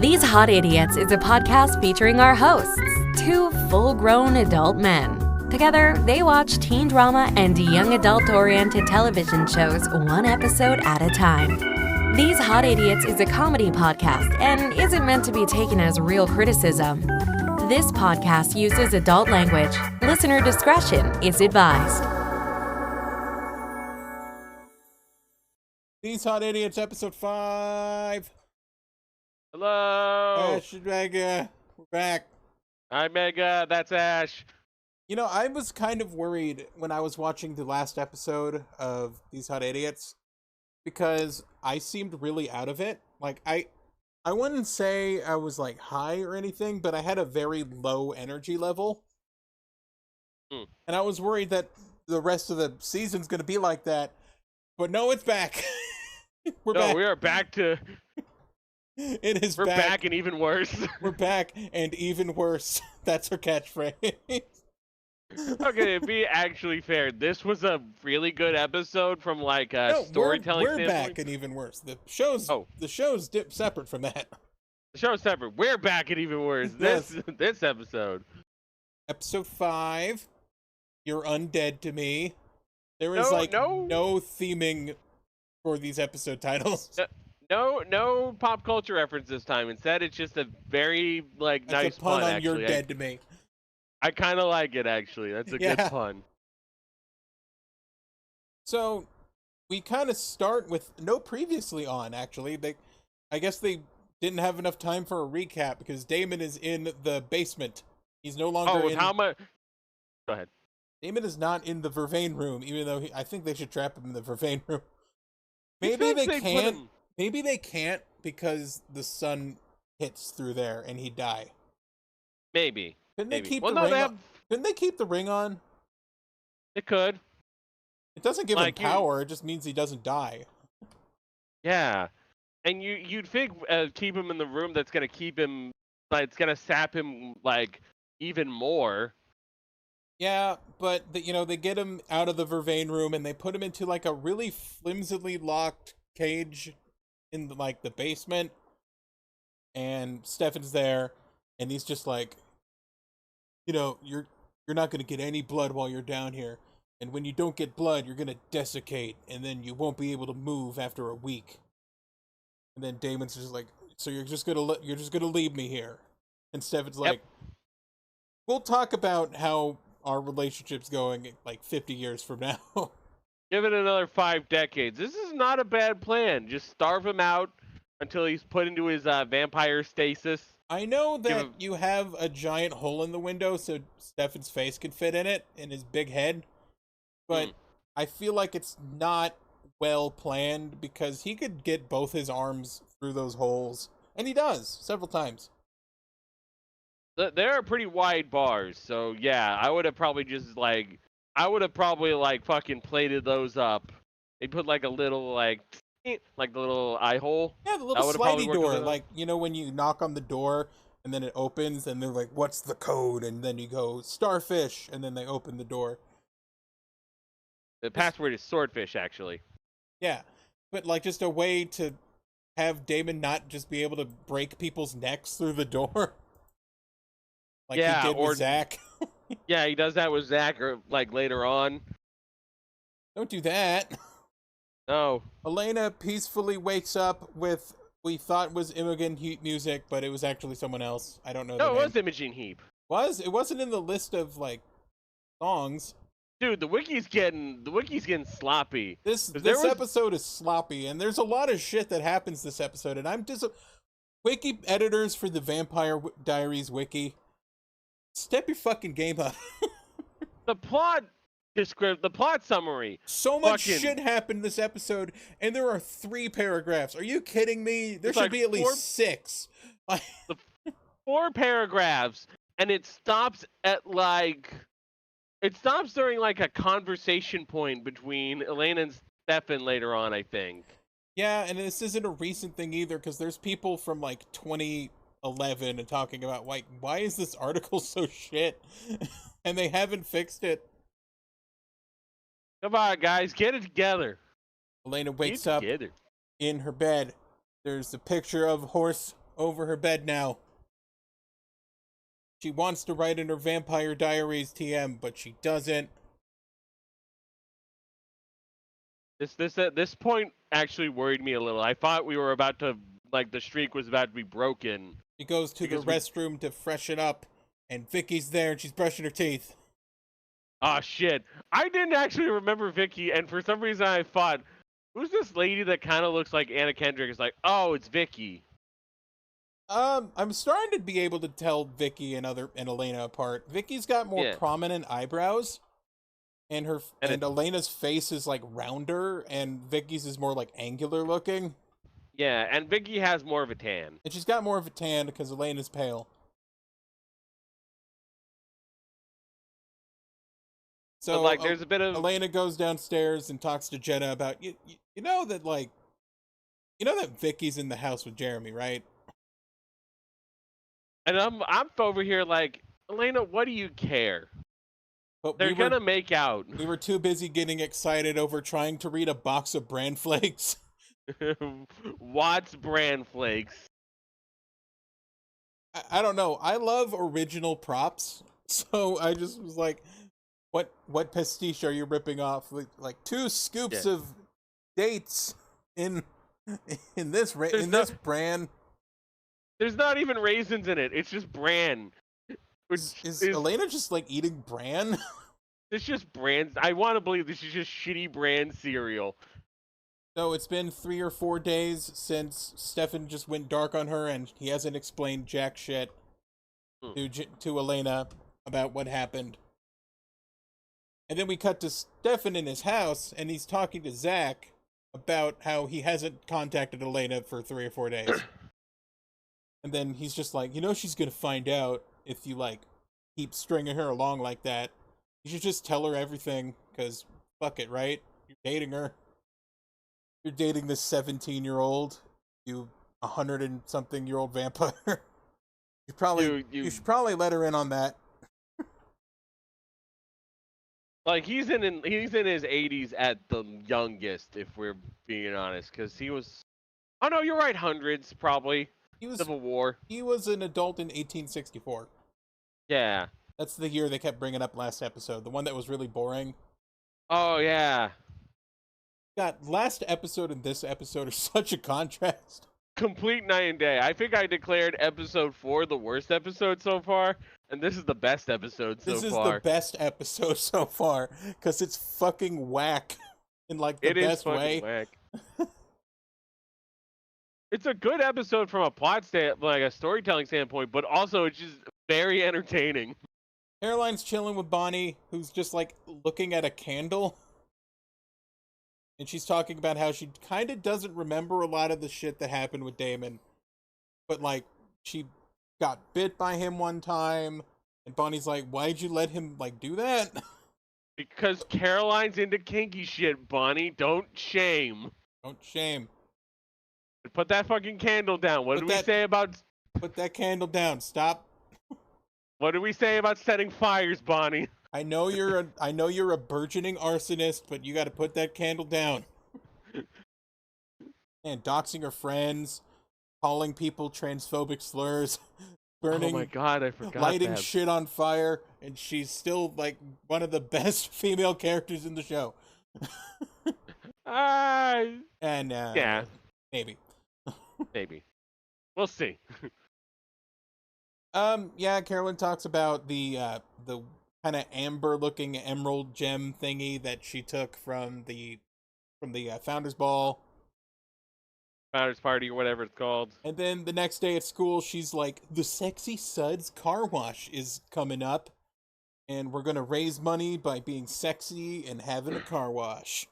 These Hot Idiots is a podcast featuring our hosts, two full-grown adult men. Together, they watch teen drama and young adult-oriented television shows one episode at a time. These Hot Idiots is a comedy podcast and isn't meant to be taken as real criticism. This podcast uses adult language. Listener discretion is advised. These Hot Idiots, episode 5. Hello! Ashe and Mega, we're back. Hi, Mega. That's Ash. You know, I was kind of worried when I was watching the last episode of These Hot Idiots because I seemed really out of it. Like, I wouldn't say I was, like, high or anything, but I had a very low energy level. And I was worried that the rest of the season's going to be like that. But no, it's back. We're back. We are back to... It is We're back and even worse. We're back and even worse. That's her catchphrase. Okay, to be actually fair, this was a really good episode from like a storytelling we're standpoint. back and even worse. The show's separate from that. The show's separate. We're back and even worse. Yes. This episode. Episode 5. You're undead to me. There is no theming for these episode titles. No pop culture reference this time. Instead, it's just a very nice a pun on actually. You're dead to me. I kind of like it actually. That's a good pun. So we kind of start with no previously on. Actually, I guess they didn't have enough time for a recap because Damon is in the basement. He's no longer in. How much? Go ahead. Damon is not in the Vervain room, even though I think they should trap him in the Vervain room. Maybe they can't. Maybe they can't because the sun hits through there and he'd die. Maybe. Couldn't they keep the ring on? Couldn't they keep the ring on? It could. It doesn't give him power. It just means he doesn't die. Yeah, and you'd think keep him in the room that's gonna keep him it's gonna sap him even more. Yeah, but they get him out of the Vervain room and they put him into a really flimsily locked cage in the basement, and Stefan's there, and he's just like, you're not gonna get any blood while you're down here, and when you don't get blood, you're gonna desiccate, and then you won't be able to move after a week. And then Damon's just like, so you're just gonna leave me here, and Stefan's like, we'll talk about how our relationship's going 50 years from now. Give it another 5 decades. This is not a bad plan. Just starve him out until he's put into his vampire stasis. I know that you have a giant hole in the window so Stefan's face can fit in it, in his big head. But I feel like it's not well planned because he could get both his arms through those holes. And he does, several times. There are pretty wide bars, so yeah, I would have probably just fucking plated those up. They put a little the little eye hole. Yeah, the little slidey door. When you knock on the door and then it opens and they're like, what's the code? And then you go, starfish, and then they open the door. The password is swordfish, actually. Yeah, but just a way to have Damon not just be able to break people's necks through the door. He did with Zach. Yeah, he does that with Zach or later on. Don't do that. No. Elena peacefully wakes up with we thought was Imogen Heap music, but it was actually someone else. I don't know. No, it was Imogen Heap. It wasn't in the list of songs. Dude, the wiki's getting sloppy. This episode is sloppy, and there's a lot of shit that happens this episode, and I'm wiki editors for the Vampire Diaries wiki. Step your fucking game up. The plot summary. So much shit happened this episode, and there are 3 paragraphs. Are you kidding me? There should be at least 6. 4 paragraphs, and it stops at it stops during a conversation point between Elena and Stefan later on, I think. Yeah, and this isn't a recent thing either, because there's people from 2011 and talking about why is this article so shit? And they haven't fixed it. Come on, guys, get it together. Elena wakes up in her bed. There's a picture of horse over her bed now. She wants to write in her Vampire Diaries TM, but she doesn't. This point actually worried me a little. I thought we were about to, like, the streak was about to be broken. She goes to the restroom to freshen up, and Vicky's there, and she's brushing her teeth. Oh, shit. I didn't actually remember Vicky, and for some reason I thought, who's this lady that kind of looks like Anna Kendrick? It's like, oh, it's Vicky. I'm starting to be able to tell Vicky and Elena apart. Vicky's got more prominent eyebrows. And Elena's face is like rounder, and Vicky's is more like angular looking. Yeah, and Vicky has more of a tan. And she's got more of a tan because Elena's pale. So but, like, there's a bit of Elena goes downstairs and talks to Jenna about you know that Vicky's in the house with Jeremy, right? And I'm over here like, Elena, what do you care? But they're gonna make out. We were too busy getting excited over trying to read a box of bran flakes. Watts bran flakes. I don't know. I love original props, so I just was like, "What pastiche are you ripping off?" Like 2 scoops of dates in this bran. There's not even raisins in it. It's just bran. Is Elena just like eating bran? It's just bran. I want to believe this is just shitty bran cereal. So it's been 3 or 4 days since Stefan just went dark on her, and he hasn't explained jack shit to Elena about what happened. And then we cut to Stefan in his house, and he's talking to Zach about how he hasn't contacted Elena for 3 or 4 days. And then he's just like, she's gonna find out if you, like, keep stringing her along like that. You should just tell her everything, because fuck it, right? You're dating her. You're dating this 17-year-old, you 100-and-something-year-old vampire. You should probably let her in on that. Like, he's in his 80s at the youngest, if we're being honest, because he was... Oh, no, you're right, hundreds, probably. Civil War. He was an adult in 1864. Yeah. That's the year they kept bringing up last episode. The one that was really boring. Oh, yeah. God, last episode and this episode are such a contrast. Complete night and day. I think I declared episode 4 the worst episode so far, and this is the best episode so far. This is the best episode so far, because it's fucking whack in, like, the best way. It is fucking whack. It's a good episode from a like a storytelling standpoint, but also it's just very entertaining. Caroline's chilling with Bonnie, who's just, like, looking at a candle. And she's talking about how she kind of doesn't remember a lot of the shit that happened with Damon. But, like, she got bit by him one time. And Bonnie's like, why'd you let him, like, do that? Because Caroline's into kinky shit, Bonnie. Don't shame. Don't shame. Put that fucking candle down. What do we say about... Put that candle down. Stop. What do we say about setting fires, Bonnie? I know you're a burgeoning arsonist, but you got to put that candle down. And doxing her friends, calling people transphobic slurs, burning... Oh my god, I forgot lighting that. shit on fire, and she's still, like, one of the best female characters in the show. And, yeah. Maybe. Maybe. We'll see. Yeah, Carolyn talks about the kind of amber-looking emerald gem thingy that she took from the Founders Ball. Founders Party or whatever it's called. And then the next day at school, she's like, the Sexy Suds car wash is coming up, and we're gonna raise money by being sexy and having a car wash.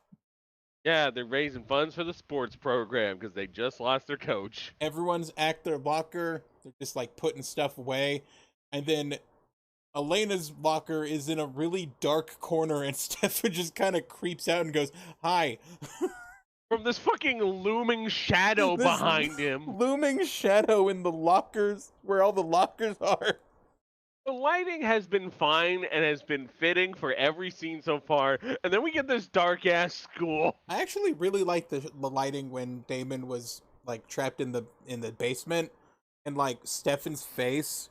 Yeah, they're raising funds for the sports program because they just lost their coach. Everyone's at their locker. They're just, like, putting stuff away. And then Elena's locker is in a really dark corner, and Stefan just kind of creeps out and goes, hi. From this fucking looming shadow behind him. Looming shadow in the lockers, where all the lockers are. The lighting has been fine and has been fitting for every scene so far, and then we get this dark-ass school. I actually really liked the lighting when Damon was, like, trapped in the basement, and like Stefan's face,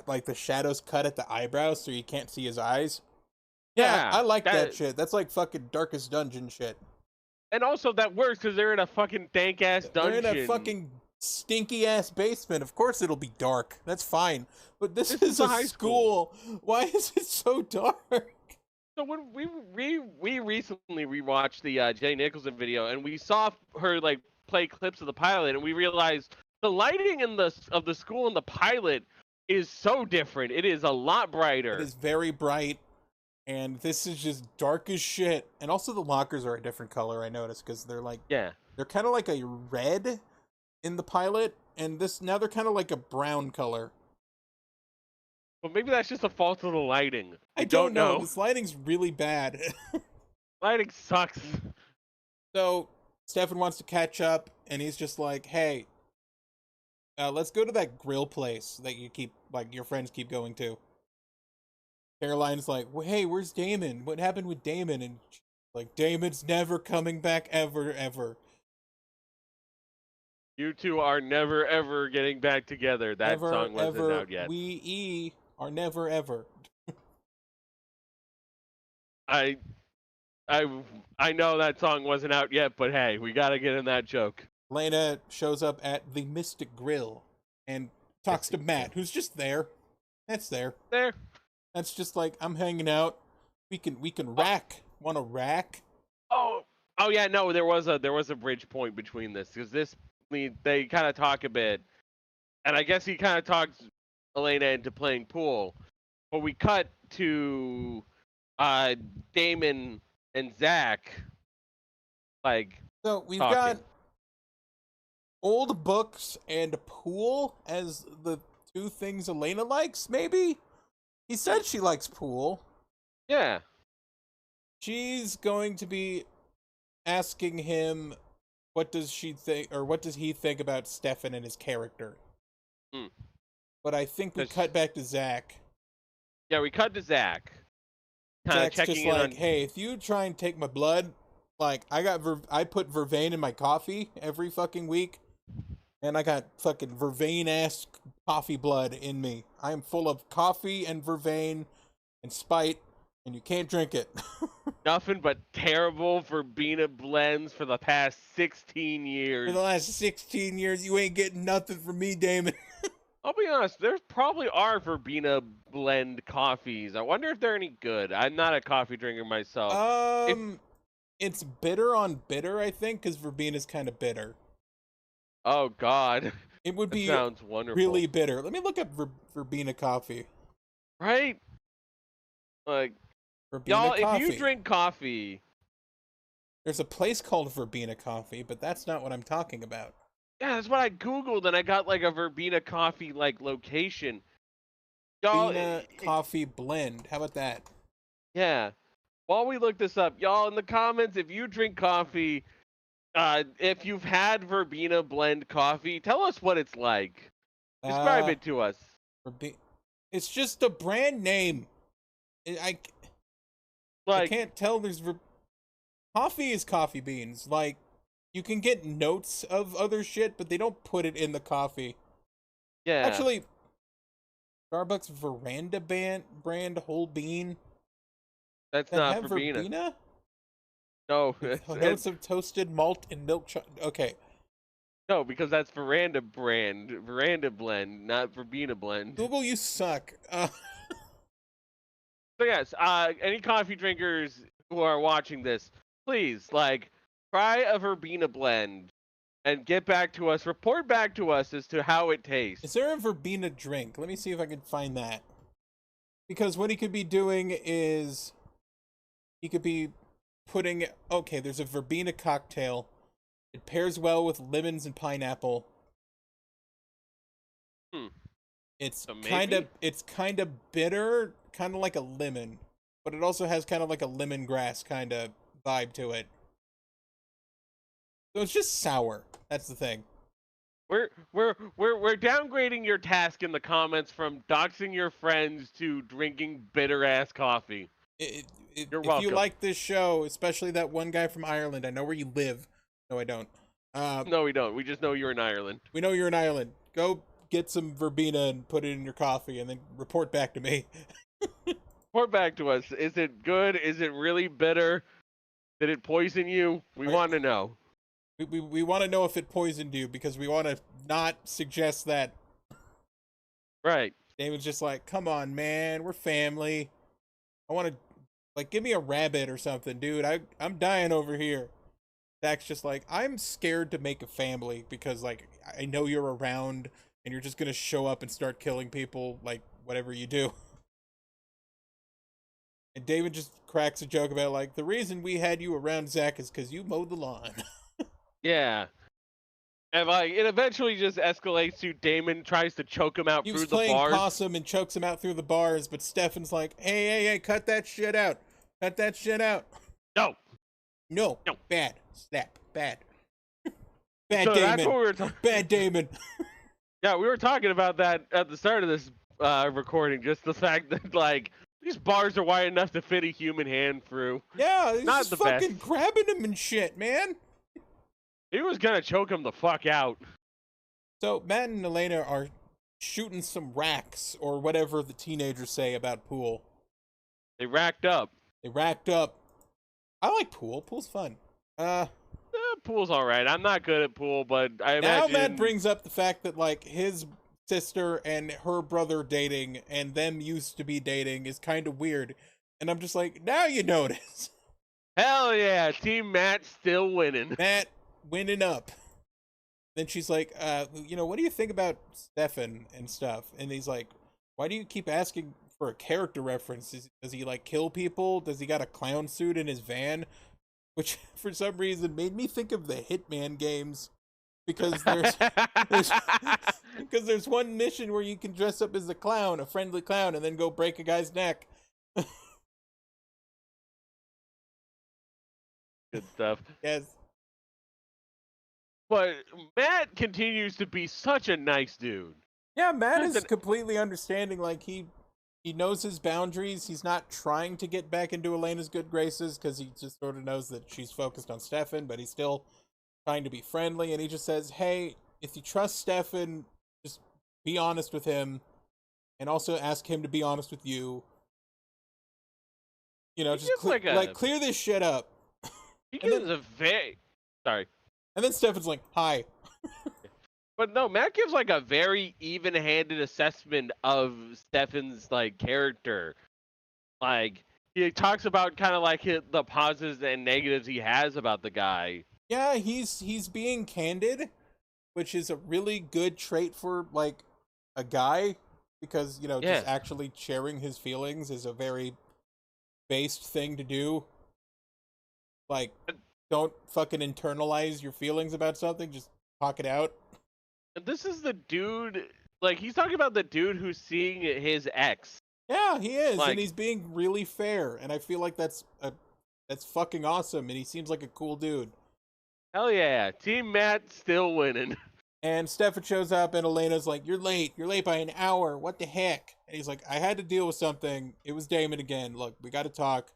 like the shadows cut at the eyebrows so you can't see his eyes. Yeah, I like that shit. That's like fucking Darkest Dungeon shit. And also that works because they're in a fucking dank ass dungeon. They're in a fucking stinky ass basement. Of course it'll be dark. That's fine. But this is a high school. Why is it so dark? So when we recently rewatched the Jay Nicholson video, and we saw her like play clips of the pilot, and we realized the lighting in of the school in the pilot is so different. It is a lot brighter. It is very bright, and this is just dark as shit. And also the lockers are a different color, I noticed, because they're like they're kind of like a red in the pilot, and now they're kind of like a brown color. Well, maybe that's just a fault of the lighting. I don't know. This lighting's really bad. Lighting sucks. So Stefan wants to catch up, and he's just like, "Hey, let's go to that grill place that your friends keep going to." Caroline's like, well, "Hey, where's Damon? What happened with Damon?" And she's like, "Damon's never coming back ever, ever. You two are never ever getting back together." That song wasn't out yet. We are never ever. I know that song wasn't out yet, but hey, we gotta get in that joke. Lena shows up at the Mystic Grill and talks to Matt, who's just there. That's there. That's just like, I'm hanging out. We can rack. Want to rack? Oh yeah, no, there was a bridge point between this, because they kind of talk a bit, and I guess he kind of talks Elena into playing pool, but we cut to Damon and Zach so we've talking. got old books and pool as the two things Elena likes. Maybe he said she likes pool. Yeah, she's going to be asking him, what does she think, or what does he think about Stefan and his character? But I think we cut back to Zach. Yeah, we cut to Zach. Zach's just like, "Hey, if you try and take my blood, like I put vervain in my coffee every fucking week, and I got fucking vervain ass coffee blood in me. I am full of coffee and vervain and spite, and you can't drink it." Nothing but terrible verbena blends for the past 16 years. For the last 16 years, you ain't getting nothing from me, Damon. I'll be honest, there probably are verbena blend coffees. I wonder if they're any good. I'm not a coffee drinker myself. It's bitter on bitter, I think, because verbena's kind of bitter. Oh, God. It would be sounds wonderful. Really bitter. Let me look up verbena coffee. Right? Like, y'all, if you drink coffee... There's a place called Verbena Coffee, but that's not what I'm talking about. Yeah, that's what I Googled, and I got, like, a verbena coffee, like, location. Y'all, verbena coffee blend. How about that? Yeah. While we look this up, y'all, in the comments, if you drink coffee, if you've had verbena blend coffee, tell us what it's like. Describe it to us. It's just a brand name. I can't tell. Coffee is coffee beans. Like, you can get notes of other shit, but they don't put it in the coffee. Yeah. Actually, Starbucks Veranda brand whole bean. That's not verbena. No. Notes of toasted malt and milk okay. No, because that's Veranda blend, not verbena blend. Google, you suck. So yes, any coffee drinkers who are watching this, please, try a verbena blend and get back to us, report back to us as to how it tastes. Is there a verbena drink? Let me see if I can find that. Because what he could be doing is he could be putting, there's a verbena cocktail. It pairs well with lemons and pineapple. It's kind of bitter, kind of like a lemon, but it also has kind of like a lemongrass kind of vibe to it. So it's just sour. That's the thing. We're downgrading your task in the comments from doxing your friends to drinking bitter ass coffee. You're welcome. If you like this show, especially that one guy from Ireland, I know where you live. No, I don't. No, we don't. We just know you're in Ireland. We know you're in Ireland. Go get some verbena and put it in your coffee, and then report back to me. Report back to us. Is it good? Is it really bitter? Did it poison you? We want to know. We want to know if it poisoned you, because we want to not suggest that. Right. David's just like, come on, man, we're family. I want to, like, give me a rabbit or something, dude. I'm dying over here. Zach's just like, I'm scared to make a family because, like, I know you're around and you're just gonna show up and start killing people, like, whatever you do. And David just cracks a joke about, like, the reason we had you around, Zach, is because you mowed the lawn. Yeah. And like it eventually just escalates to Damon tries to choke him out He through was the playing bars. possum and chokes him out through the bars, but Stefan's like, hey, cut that shit out. Cut that shit out. No. No. Bad. Snap. Bad. Bad So Damon. that's what we were talking. Bad Damon. Yeah, we were talking about that at the start of this recording. Just the fact that like these bars are wide enough to fit a human hand through. Yeah, he's Not just the fucking best. grabbing him and shit, man. He was gonna choke him the fuck out. So Matt and Elena are shooting some racks, or whatever the teenagers say about pool. They racked up. They racked up. I like pool. Pool's fun. Pool's all right. I'm not good at pool, but I Now imagine. Matt brings up the fact that, like, his sister and her brother dating and them used to be dating is kind of weird. And I'm just like, now you notice. Hell yeah, Team Matt still winning. Matt winning up. Then she's like, what do you think about Stefan and stuff? And he's like, why do you keep asking for a character reference? Does he, like, kill people? Does he got a clown suit in his van? Which, for some reason, made me think of the Hitman games. Because there's one mission where you can dress up as a clown, a friendly clown, and then go break a guy's neck. Good stuff. Yes. But Matt continues to be such a nice dude. Yeah, Matt is completely understanding. Like, he knows his boundaries. He's not trying to get back into Elena's good graces because he just sort of knows that she's focused on Stefan, but he's still trying to be friendly. And he just says, hey, if you trust Stefan, just be honest with him, and also ask him to be honest with you. You know, just clear this shit up. He gives a very... Sorry. And then Stefan's like, hi. But no, Matt gives like a very even-handed assessment of Stefan's like character. Like he talks about kind of like the positives and negatives he has about the guy. Yeah, he's being candid, which is a really good trait for like a guy, because just actually sharing his feelings is a very based thing to do. Like, don't fucking internalize your feelings about something, just talk it out. This is the dude, like, he's talking about the dude who's seeing his ex. Yeah, he is, like, and he's being really fair, and I feel like that's fucking awesome, and he seems like a cool dude. Hell yeah, Team Matt still winning. And Stefan shows up, and Elena's like, you're late by an hour, what the heck? And he's like, I had to deal with something, it was Damon again, look, we gotta talk.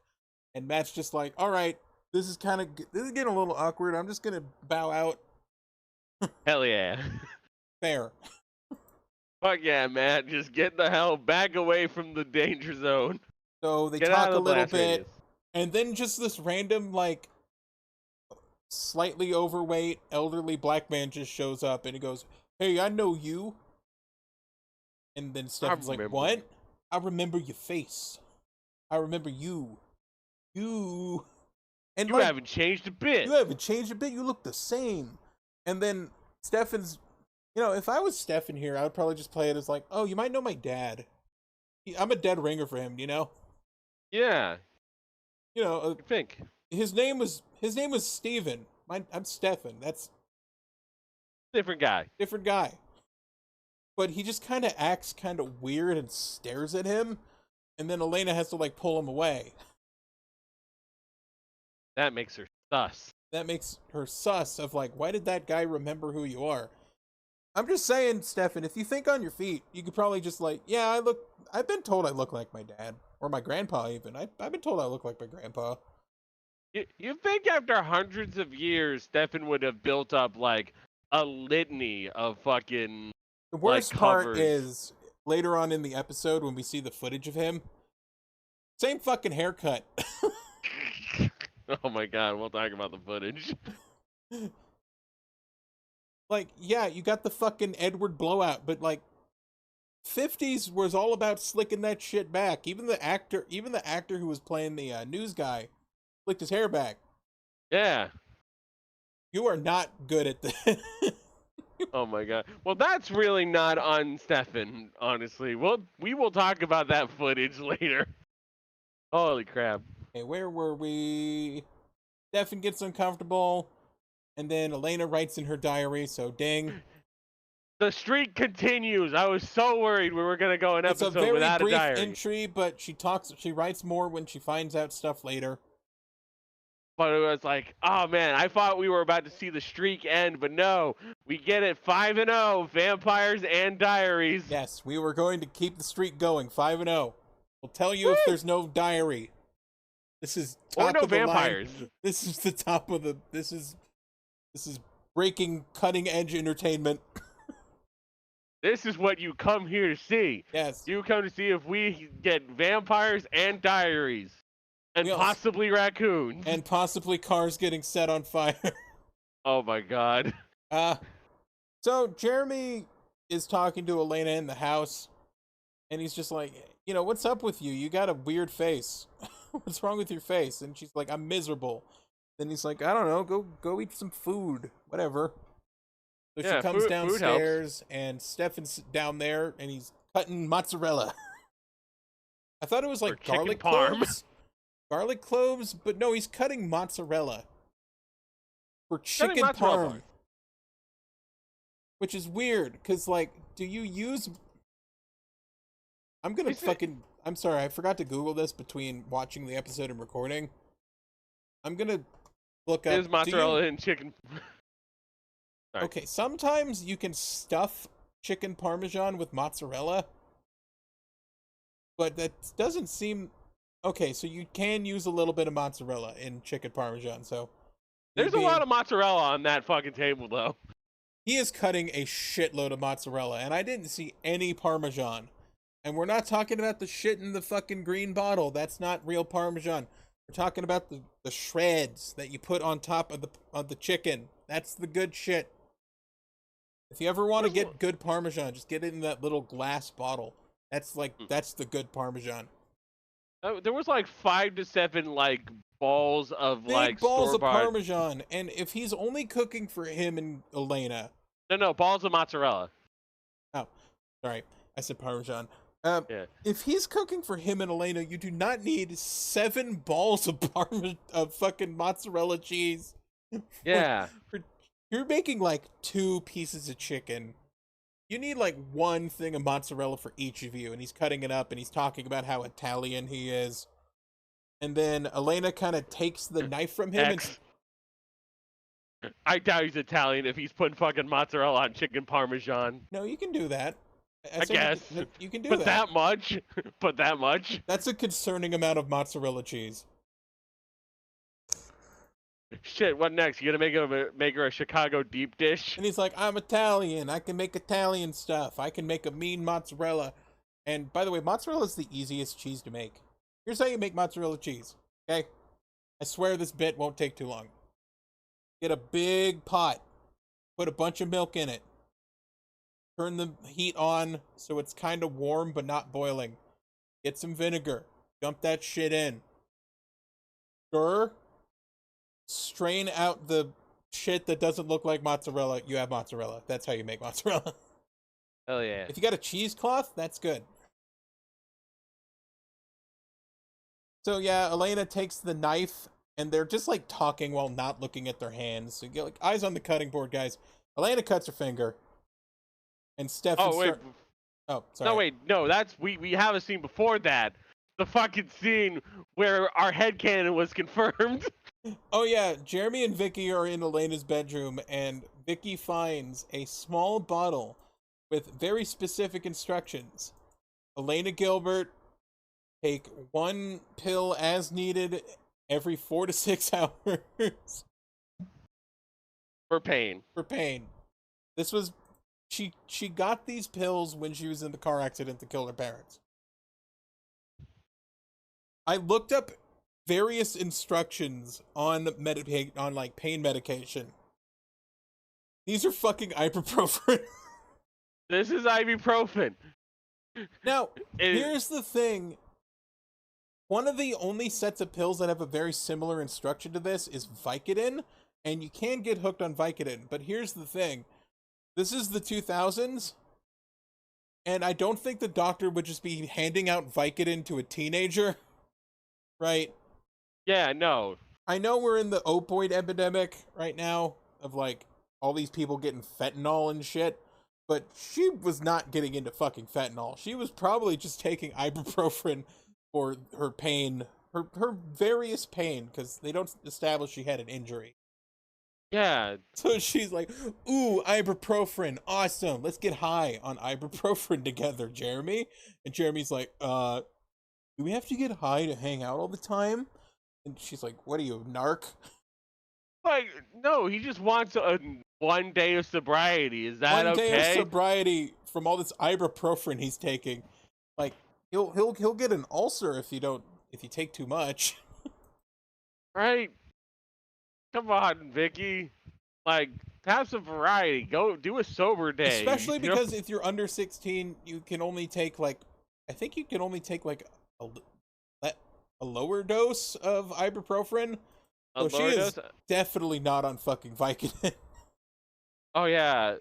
And Matt's just like, alright, this is getting a little awkward, I'm just gonna bow out. Hell yeah. Fair. Fuck yeah, Matt. Just get the hell back away from the danger zone. So they talk a little bit, and then just this random, like, slightly overweight, elderly black man just shows up, and he goes, hey, I know you. And then Stefan's like, what? I remember your face. I remember you. You. And you haven't changed a bit. You haven't changed a bit. You look the same. And then Stefan's... if I was Stefan here, I would probably just play it as like, oh, you might know my dad. I'm a dead ringer for him, Yeah. I think his name was Steven. I'm Stefan. That's different guy. Different guy. But he just kind of acts kind of weird and stares at him, and then Elena has to like pull him away. That makes her sus. That makes her sus of like, why did that guy remember who you are? I'm just saying, Stefan, if you think on your feet, you could probably just like, yeah, I've been told I look like my dad. Or my grandpa, even. I've been told I look like my grandpa. You think after hundreds of years, Stefan would have built up, like, a litany of fucking The worst part covers. is later on in the episode when we see the footage of him. Same fucking haircut. Oh my god, we'll talk about the footage. Like, yeah, you got the fucking Edward blowout, but like 50s was all about slicking that shit back. Even the actor who was playing the news guy slicked his hair back. Yeah. You are not good at this. Oh my god. Well, that's really not on Stefan, honestly. We will talk about that footage later. Holy crap. Okay, where were we? Stefan gets uncomfortable, and then Elena writes in her diary, so ding. The streak continues. I was so worried we were going to go an It's a episode very without a brief diary. entry, but she writes more when she finds out stuff later. But it was like, oh man, I thought we were about to see the streak end, but no, we get it 5-0, Vampires and Diaries. Yes, we were going to keep the streak going, 5-0. We'll tell you if there's no diary. This is top Or no of the vampires. line. This is the top of the. This is breaking, cutting edge entertainment. This is what you come here to see. Yes. You come to see if we get Vampires and Diaries. And We also- possibly raccoons. And possibly cars getting set on fire. Oh my god. So Jeremy is talking to Elena in the house, and he's just like, what's up with you? You got a weird face. What's wrong with your face? And she's like, I'm miserable. Then he's like, I don't know, go eat some food, whatever. So Yeah, she comes food downstairs, and Stefan's down there, and he's cutting mozzarella. I thought it was like chicken garlic parm. cloves. Garlic cloves, but no, he's cutting mozzarella for chicken parm. Which is weird, because, like, do you use... I'm sorry, I forgot to Google this between watching the episode and recording. I'm gonna look up... Is mozzarella and chicken... Sorry. Okay, sometimes you can stuff chicken parmesan with mozzarella, but that doesn't seem... Okay, so you can use a little bit of mozzarella in chicken parmesan, so... There's a lot of mozzarella on that fucking table, though. He is cutting a shitload of mozzarella, and I didn't see any Parmesan. And we're not talking about the shit in the fucking green bottle. That's not real Parmesan. We're talking about the shreds that you put on top of the chicken. That's the good shit. If you ever want to get good Parmesan, just get it in that little glass bottle. That's the good Parmesan. There was like 5 to 7 like balls of Big balls of Parmesan, and if he's only cooking for him and Elena... No, balls of mozzarella. Oh, sorry. I said Parmesan. Yeah. If he's cooking for him and Elena, you do not need 7 balls of fucking mozzarella cheese. Yeah. You're making like 2 pieces of chicken. You need like 1 thing of mozzarella for each of you, and he's cutting it up, and he's talking about how Italian he is. And then Elena kind of takes the knife from him I doubt he's Italian if he's putting fucking mozzarella on chicken parmesan. No, you can do that. I guess. You can do But that. that much? But that much? That's a concerning amount of mozzarella cheese. Shit, what next? You gonna make her a Chicago deep dish? And he's like, I'm Italian. I can make Italian stuff. I can make a mean mozzarella. And by the way, mozzarella is the easiest cheese to make. Here's how you make mozzarella cheese. Okay? I swear this bit won't take too long. Get a big pot. Put a bunch of milk in it. Turn the heat on so it's kind of warm but not boiling. Get some vinegar. Dump that shit in. Stir. Strain out the shit that doesn't look like mozzarella. You have mozzarella. That's how you make mozzarella. Hell yeah. If you got a cheesecloth, that's good. So yeah, Elena takes the knife, and they're just like talking while not looking at their hands. So you get like eyes on the cutting board, guys. Elena cuts her finger, and Stefan. Oh wait. Oh, sorry. No wait, no. That's we have a scene before that. The fucking scene where our headcanon was confirmed. Oh yeah, Jeremy and Vicky are in Elena's bedroom, and Vicky finds a small bottle with very specific instructions. Elena Gilbert, take 1 pill as needed every 4 to 6 hours. For pain. For pain. This was she got these pills when she was in the car accident to kill her parents. I looked up various instructions on like pain medication. These are fucking ibuprofen. This is ibuprofen. Now, here's the thing. One of the only sets of pills that have a very similar instruction to this is Vicodin, and you can get hooked on Vicodin. But here's the thing. This is the 2000s, and I don't think the doctor would just be handing out Vicodin to a teenager, right? Yeah, no. I know we're in the opioid epidemic right now of, like, all these people getting fentanyl and shit, but she was not getting into fucking fentanyl. She was probably just taking ibuprofen for her pain, her various pain, because they don't establish she had an injury. Yeah. So she's like, ooh, ibuprofen, awesome. Let's get high on ibuprofen together, Jeremy. And Jeremy's like, do we have to get high to hang out all the time? And she's like, what are you, narc? Like, no, he just wants a 1 day of sobriety. Is that okay? 1 day of okay? sobriety from all this ibuprofen he's taking. Like, he'll get an ulcer if you take too much. Right? Come on, Vicky. Like, have some variety. Go do a sober day. Especially because if you're under 16, you can only take a lower dose of ibuprofen. So she is definitely not on fucking Vicodin. Oh, yeah.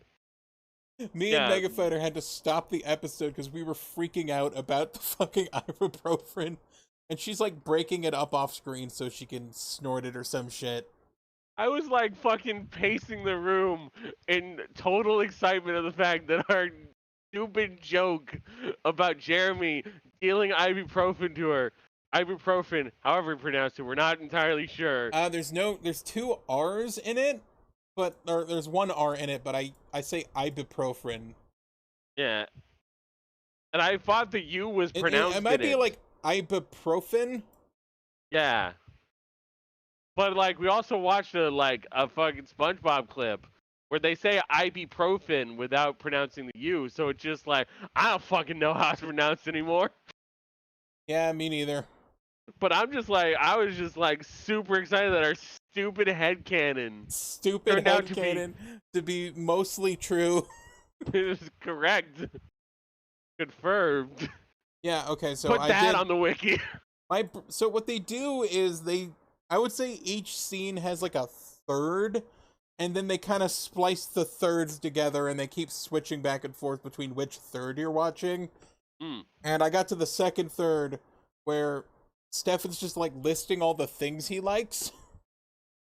Me and Mega Fighter had to stop the episode because we were freaking out about the fucking ibuprofen. And she's like breaking it up off screen so she can snort it or some shit. I was like fucking pacing the room in total excitement of the fact that our stupid joke about Jeremy dealing ibuprofen to her. Ibuprofen, however you pronounce it, we're not entirely sure. There's 2 R's in it, or there's 1 R in it, but I say ibuprofen. Yeah. And I thought the U was pronounced it might be like ibuprofen. Yeah. But like we also watched a fucking SpongeBob clip where they say ibuprofen without pronouncing the U, so it's just like I don't fucking know how to pronounce it anymore. Yeah, me neither. But I was just like super excited that our stupid headcanon to be mostly true. It was correct. Confirmed. Yeah, okay, so put that on the wiki. So what they do is I would say each scene has like a third, and then they kind of splice the thirds together, and they keep switching back and forth between which third you're watching. And I got to the second third where Stefan's just like listing all the things he likes.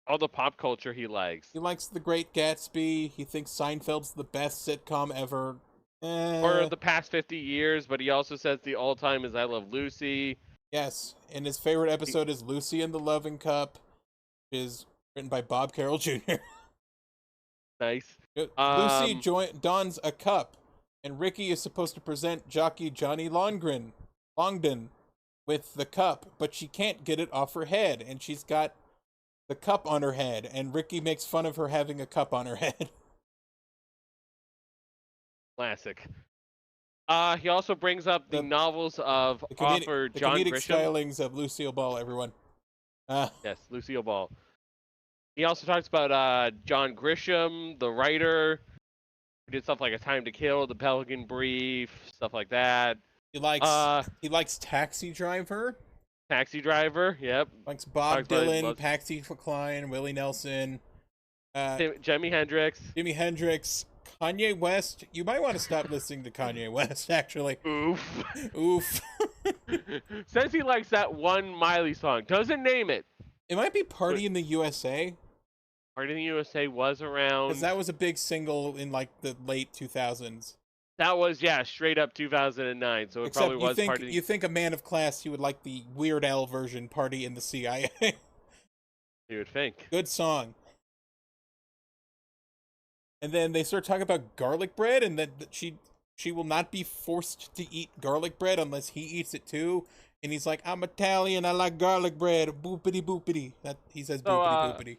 All the pop culture he likes. He likes The Great Gatsby. He thinks Seinfeld's the best sitcom ever. For the past 50 years, but he also says the all-time is I Love Lucy. Yes, and his favorite episode is Lucy and the Loving Cup, which is written by Bob Carroll Jr. Nice. Lucy dons a cup, and Ricky is supposed to present jockey Johnny Longden with the cup, but she can't get it off her head, and she's got the cup on her head, and Ricky makes fun of her having a cup on her head. Classic. He also brings up the novels of author John Grisham. The comedic stylings of Lucille Ball, everyone. Yes, Lucille Ball. He also talks about John Grisham, the writer, who did stuff like A Time to Kill, The Pelican Brief, stuff like that. He likes Taxi Driver. Taxi Driver, yep. Likes Bob Dylan, Patsy Cline, Willie Nelson. Jimi Hendrix. Jimi Hendrix. Kanye West. You might want to stop listening to Kanye West, actually. Oof. Oof. Says he likes that one Miley song. Doesn't name it. It might be Party in the USA. Party in the USA was around. Because that was a big single in like the late 2000s. That was, straight up 2009. So it probably was Party. You think a man of class, he would like the Weird Al version, Party in the CIA. You would think. Good song. And then they start talking about garlic bread, and that she will not be forced to eat garlic bread unless he eats it too. And he's like, I'm Italian, I like garlic bread. Boopity boopity. That he says boopity boopity.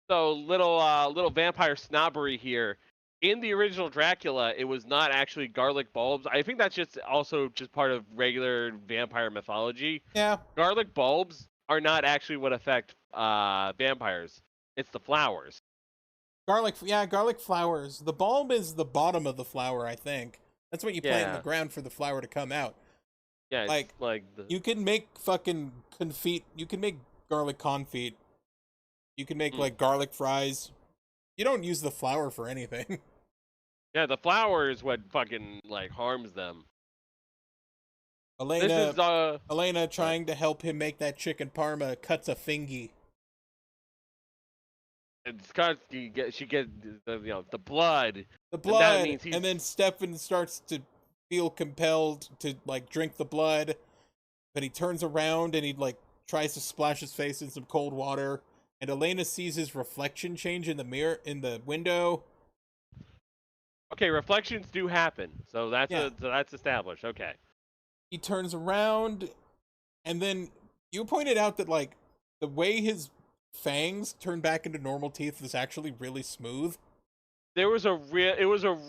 So little vampire snobbery here. in the original Dracula, it was not actually garlic bulbs. I think that's just also just part of regular vampire mythology. Yeah. Garlic bulbs are not actually what affect vampires. It's the flowers. Garlic flowers. The bulb is the bottom of the flower, I think. That's what you plant in the ground for the flower to come out. Yeah, like it's like you can make fucking confit. You can make garlic confit. You can make like garlic fries. You don't use the flower for anything. Yeah, the flower is what fucking like harms them. Elena trying to help him make that chicken parma cuts a fingy. It's cause she gets the blood. The blood, and, that means and then Stefan starts to feel compelled to like drink the blood, but he turns around and he like tries to splash his face in some cold water, and Elena sees his reflection change in the mirror in the window. Okay, reflections do happen, so that's established. Okay. He turns around, and then you pointed out that like the way his fangs turn back into normal teeth is actually really smooth. It was a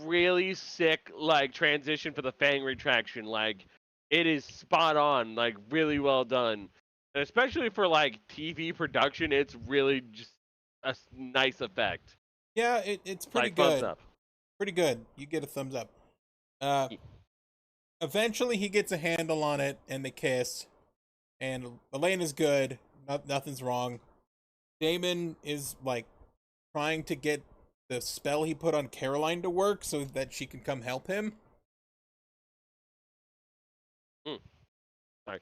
really sick like transition for the fang retraction. Like it is spot on, like really well done. And especially for like TV production, it's really just a nice effect. Yeah, it's pretty like, good. Thumbs up. Pretty good. You get a thumbs up. Eventually he gets a handle on it and they kiss. And Elena's good. Nothing's wrong. Damon is like trying to get the spell he put on Caroline to work so that she can come help him. Sorry.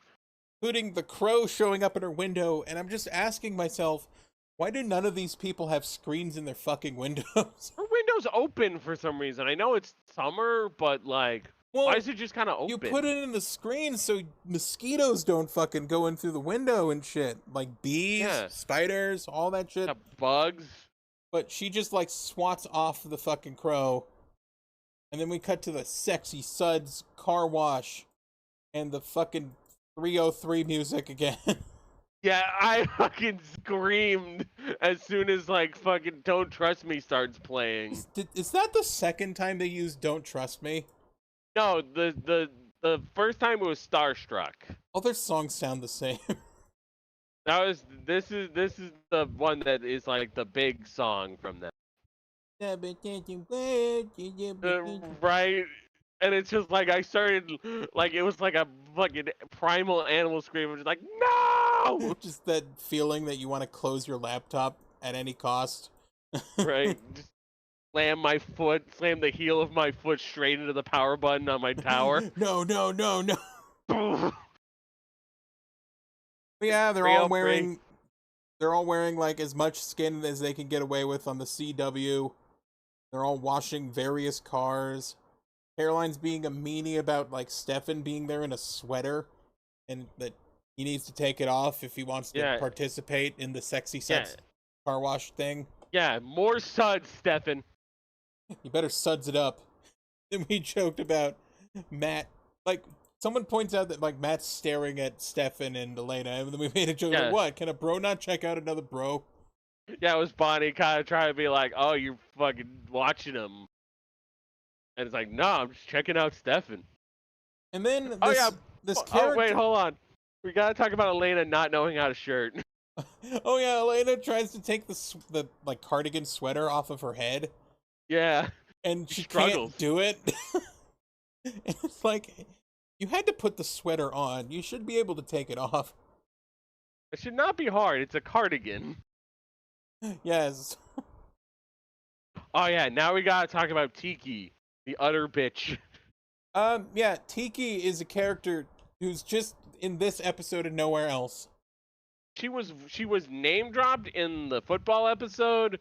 Including the crow showing up in her window, and I'm just asking myself, why do none of these people have screens in their fucking windows? Her window's open for some reason. I know it's summer, but like, why is it just kind of open? You put it in the screen so mosquitoes don't fucking go in through the window and shit. Like bees, spiders, all that shit. Bugs. But she just like swats off the fucking crow. And then we cut to the sexy suds car wash and the fucking 303 music again. Yeah, I fucking screamed as soon as like fucking Don't Trust Me starts playing. Is that the second time they used Don't Trust Me? No, the first time it was Starstruck. All their songs sound the same. This is the one that is like the big song from them. Right? And it's just like I started like it was like a fucking primal animal scream. I'm just like, no! Just that feeling that you want to close your laptop at any cost. Right? Just slam the heel of my foot straight into the power button on my tower. No. Yeah, they're all wearing like as much skin as they can get away with on the CW. They're all washing various cars. Caroline's being a meanie about like Stefan being there in a sweater and that he needs to take it off if he wants to participate in the sexy sex car wash thing. Yeah, more suds, Stefan. You better suds it up. Then we joked about Matt. Like, someone points out that like Matt's staring at Stefan and Elena, and then we made a joke like, what? Can a bro not check out another bro? Yeah, it was Bonnie kind of trying to be like, oh, you're fucking watching him. And it's like, no, I'm just checking out Stefan. And then this character... Oh, wait, hold on. We gotta talk about Elena not knowing how to shirt. Oh yeah, Elena tries to take the like cardigan sweater off of her head. Yeah. And she can't do it. And it's like, you had to put the sweater on. You should be able to take it off. It should not be hard. It's a cardigan. Yes. Oh yeah, now we gotta talk about Tiki, the utter bitch. Yeah, Tiki is a character who's just in this episode and nowhere else. She was name dropped in the football episode,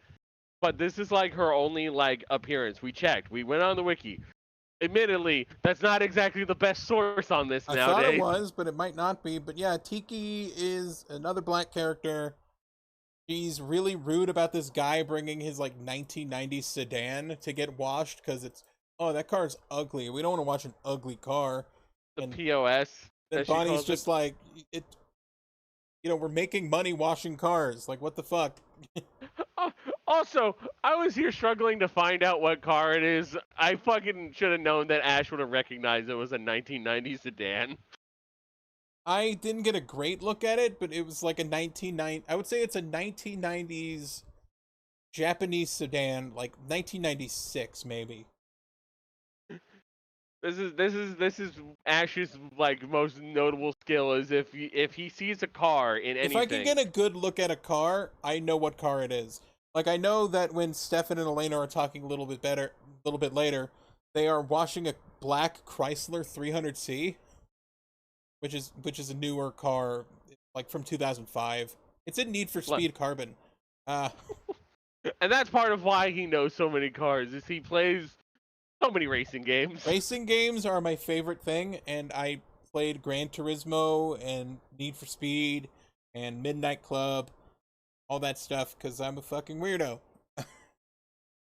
but this is like her only like appearance. We checked. We went on the wiki. Admittedly, that's not exactly the best source on this nowadays. I thought it was, but it might not be. But yeah, Tiki is another black character. She's really rude about this guy bringing his like 1990s sedan to get washed because it's, oh, that car's ugly. We don't want to watch an ugly car. The POS. And Bonnie's just like, we're making money washing cars. Like, what the fuck? Also, I was here struggling to find out what car it is. I fucking should have known that Ash would have recognized it was a 1990s sedan. I didn't get a great look at it, but it was like a 1990. I would say it's a 1990s Japanese sedan, like 1996 maybe. This is Ash's like most notable skill is if he sees a car in anything. If I can get a good look at a car, I know what car it is. Like I know that when Stefan and Elena are talking a little bit later, they are washing a black Chrysler 300C, which is a newer car, like from 2005. It's in Need for Speed Carbon. And that's part of why he knows so many cars. Is he plays so many racing games. Racing games are my favorite thing, and I played Gran Turismo and Need for Speed and Midnight Club, all that stuff, because I'm a fucking weirdo. He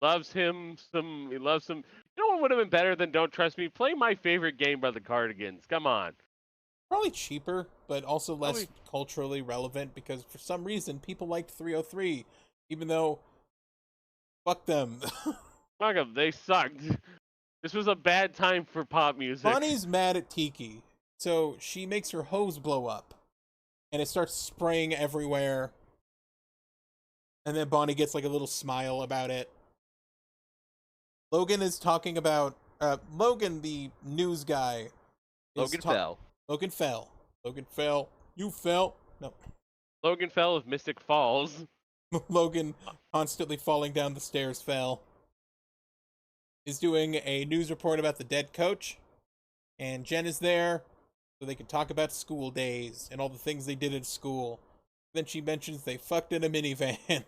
loves some. You know what would have been better than Don't Trust Me? Play my favorite game by the Cardigans. Come on. Probably cheaper, but also less culturally relevant, because for some reason people liked 303, even though fuck them. Fuck them, they sucked. This was a bad time for pop music. Bonnie's mad at Tiki, so she makes her hose blow up, and it starts spraying everywhere. And then Bonnie gets like a little smile about it. Logan is talking about Logan, the news guy. Logan fell. Logan fell. Logan fell. You fell. No. Logan fell of Mystic Falls. Logan, constantly falling down the stairs, fell. Is doing a news report about the dead coach. And Jen is there so they can talk about school days and all the things they did at school. Then she mentions they fucked in a minivan.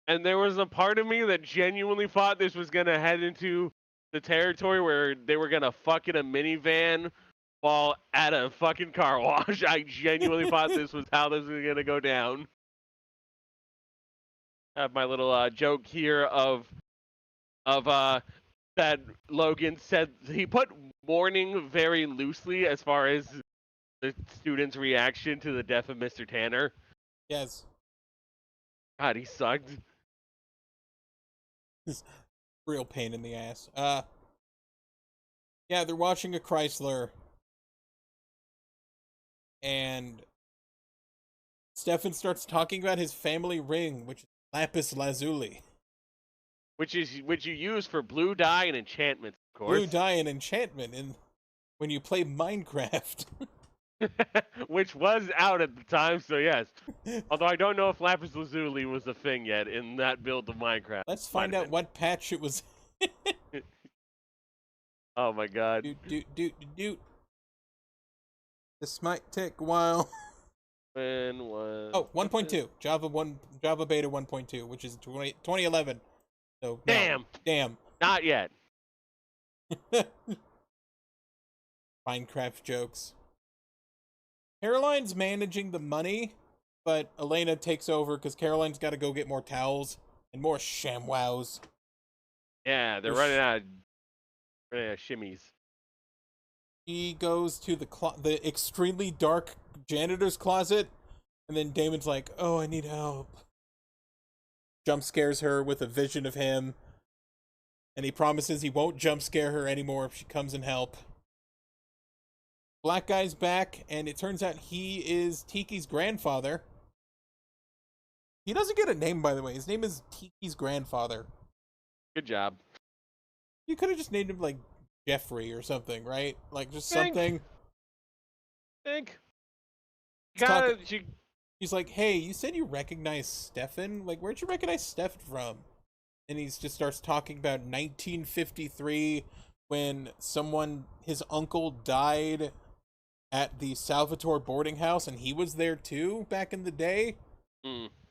And there was a part of me that genuinely thought this was going to head into the territory where they were going to fuck in a minivan while at a fucking car wash. I genuinely thought this was how this was going to go down. I have my little joke here of that Logan said he put warning very loosely as far as the students' reaction to the death of Mr. Tanner. Yes. God, he sucked. Real pain in the ass. Yeah, they're watching a Chrysler. And Stefan starts talking about his family ring, which is lapis lazuli. Which you use for blue dye and enchantments, of course. Blue dye and enchantment when you play Minecraft. Which was out at the time, so yes. Although I don't know if lapis lazuli was a thing yet in that build of Minecraft. Let's find out what patch it was. Oh my god. Doot. This might take a while. When was... Oh, 1.2. Java Beta 1.2, which is 2011. So Damn. Not yet. Minecraft jokes. Caroline's managing the money, but Elena takes over because Caroline's got to go get more towels and more ShamWows. Yeah, they're running out of shimmies. He goes to the extremely dark janitor's closet, and then Damon's like, "Oh, I need help." Jump scares her with a vision of him, and he promises he won't jump scare her anymore if she comes and help. Black guy's back, and it turns out he is Tiki's grandfather. He doesn't get a name, by the way. His name is Tiki's grandfather. Good job. You could have just named him, like, Jeffrey or something, right? Like, just something. He's like, "Hey, you said you recognize Stefan? Like, where'd you recognize Stefan from?" And he just starts talking about 1953 when his uncle died at the Salvatore boarding house, and he was there too back in the day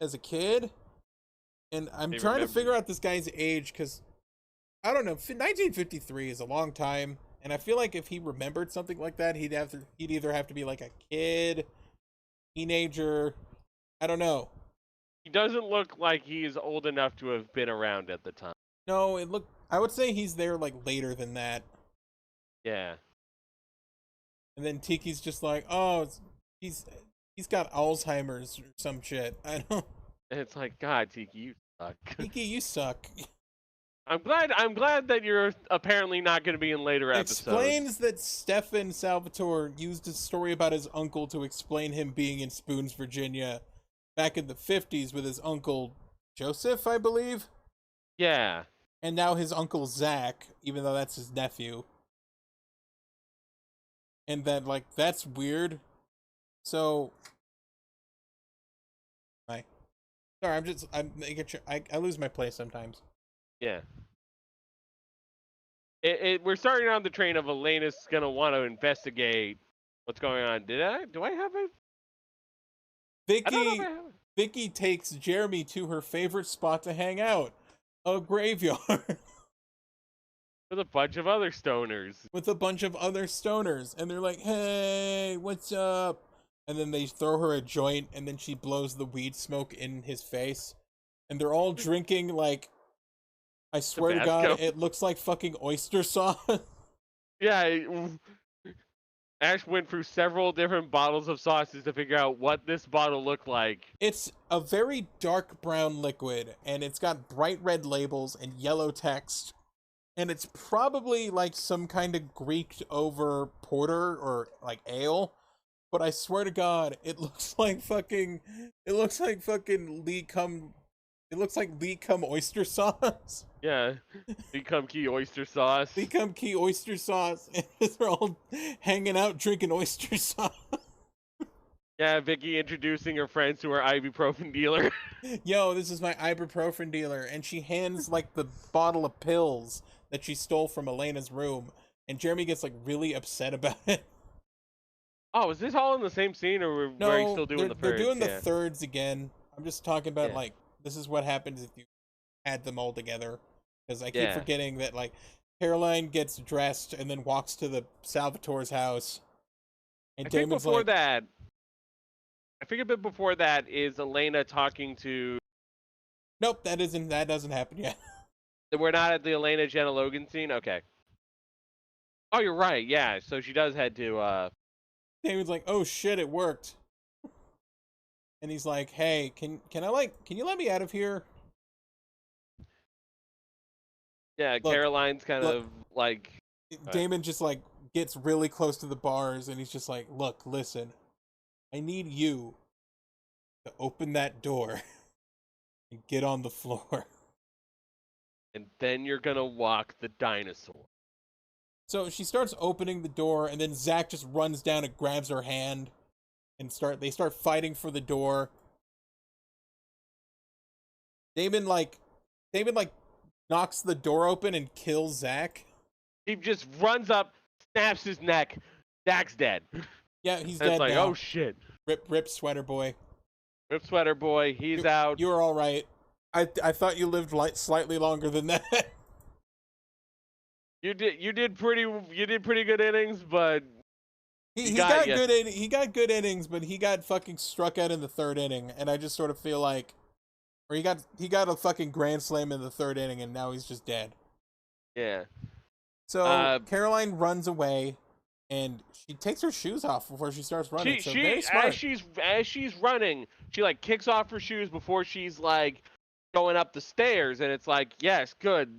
as a kid. And I'm trying to figure out this guy's age because I don't know. 1953 is a long time, and I feel like if he remembered something like that, he'd either have to be like a kid, teenager. I don't know. He doesn't look like he's old enough to have been around at the time. No, I would say he's there like later than that. Yeah. And then Tiki's just like, "Oh, he's got Alzheimer's or some shit." I don't. And it's like, God, Tiki, you Kiki, you suck. I'm glad that you're apparently not going to be in later episodes. Explains that Stefan Salvatore used a story about his uncle to explain him being in Spoons, Virginia back in the 50s with his uncle Joseph, I believe. Yeah. And now his uncle Zach, even though that's his nephew. And that, like, that's weird. So, sorry, I'm making sure, I lose my place sometimes. Yeah. We're starting on the train of Elena's gonna want to investigate what's going on. Do I have a? I don't know if I have it. Vicky takes Jeremy to her favorite spot to hang out, a graveyard. With a bunch of other stoners. And they're like, hey, what's up? And then they throw her a joint, and then she blows the weed smoke in his face. And they're all drinking, like, I swear to God, it looks like fucking oyster sauce. Yeah, Ash went through several different bottles of sauces to figure out what this bottle looked like. It's a very dark brown liquid, and it's got bright red labels and yellow text. And it's probably like some kind of Greeked over porter or like ale. But I swear to God, it looks like fucking Lee Cum oyster sauce. Yeah, Lee Cum Key oyster sauce. Lee Cum Key oyster sauce. And they're all hanging out drinking oyster sauce. Yeah, Vicky introducing her friends to her ibuprofen dealer. Yo, this is my ibuprofen dealer. And she hands like the bottle of pills that she stole from Elena's room. And Jeremy gets like really upset about it. Oh, is this all in the same scene, or are we still doing the thirds? They're doing the thirds again. I'm just talking about like, this is what happens if you add them all together. Because I keep forgetting that like Caroline gets dressed and then walks to the Salvatore's house. And I think before that is Elena talking to. Nope, that doesn't happen yet. We're not at the Elena Jenna Logan scene? Okay. Oh, you're right, yeah. So she does head to David's like, oh shit, it worked. And he's like, hey, can you let me out of here? Yeah, look, Caroline's kind of like Damon just like gets really close to the bars and he's just like, look, listen, I need you to open that door and get on the floor. And then you're gonna walk the dinosaur. So she starts opening the door, and then Zach just runs down and grabs her hand, and they start fighting for the door. Damon knocks the door open and kills Zach. He just runs up, snaps his neck. Zach's dead. Yeah, he's dead. It's like, now. Oh shit. Rip sweater boy. Rip sweater boy. He's out. You were all right. I thought you lived slightly longer than that. You did pretty good innings, but he got good innings, but he got fucking struck out in the third inning, and I just sort of feel like, or he got a fucking grand slam in the third inning, and now he's just dead. Yeah. So Caroline runs away, and she takes her shoes off before she starts running. Very smart. As she's running, she like kicks off her shoes before she's like going up the stairs, and it's like, yes, good.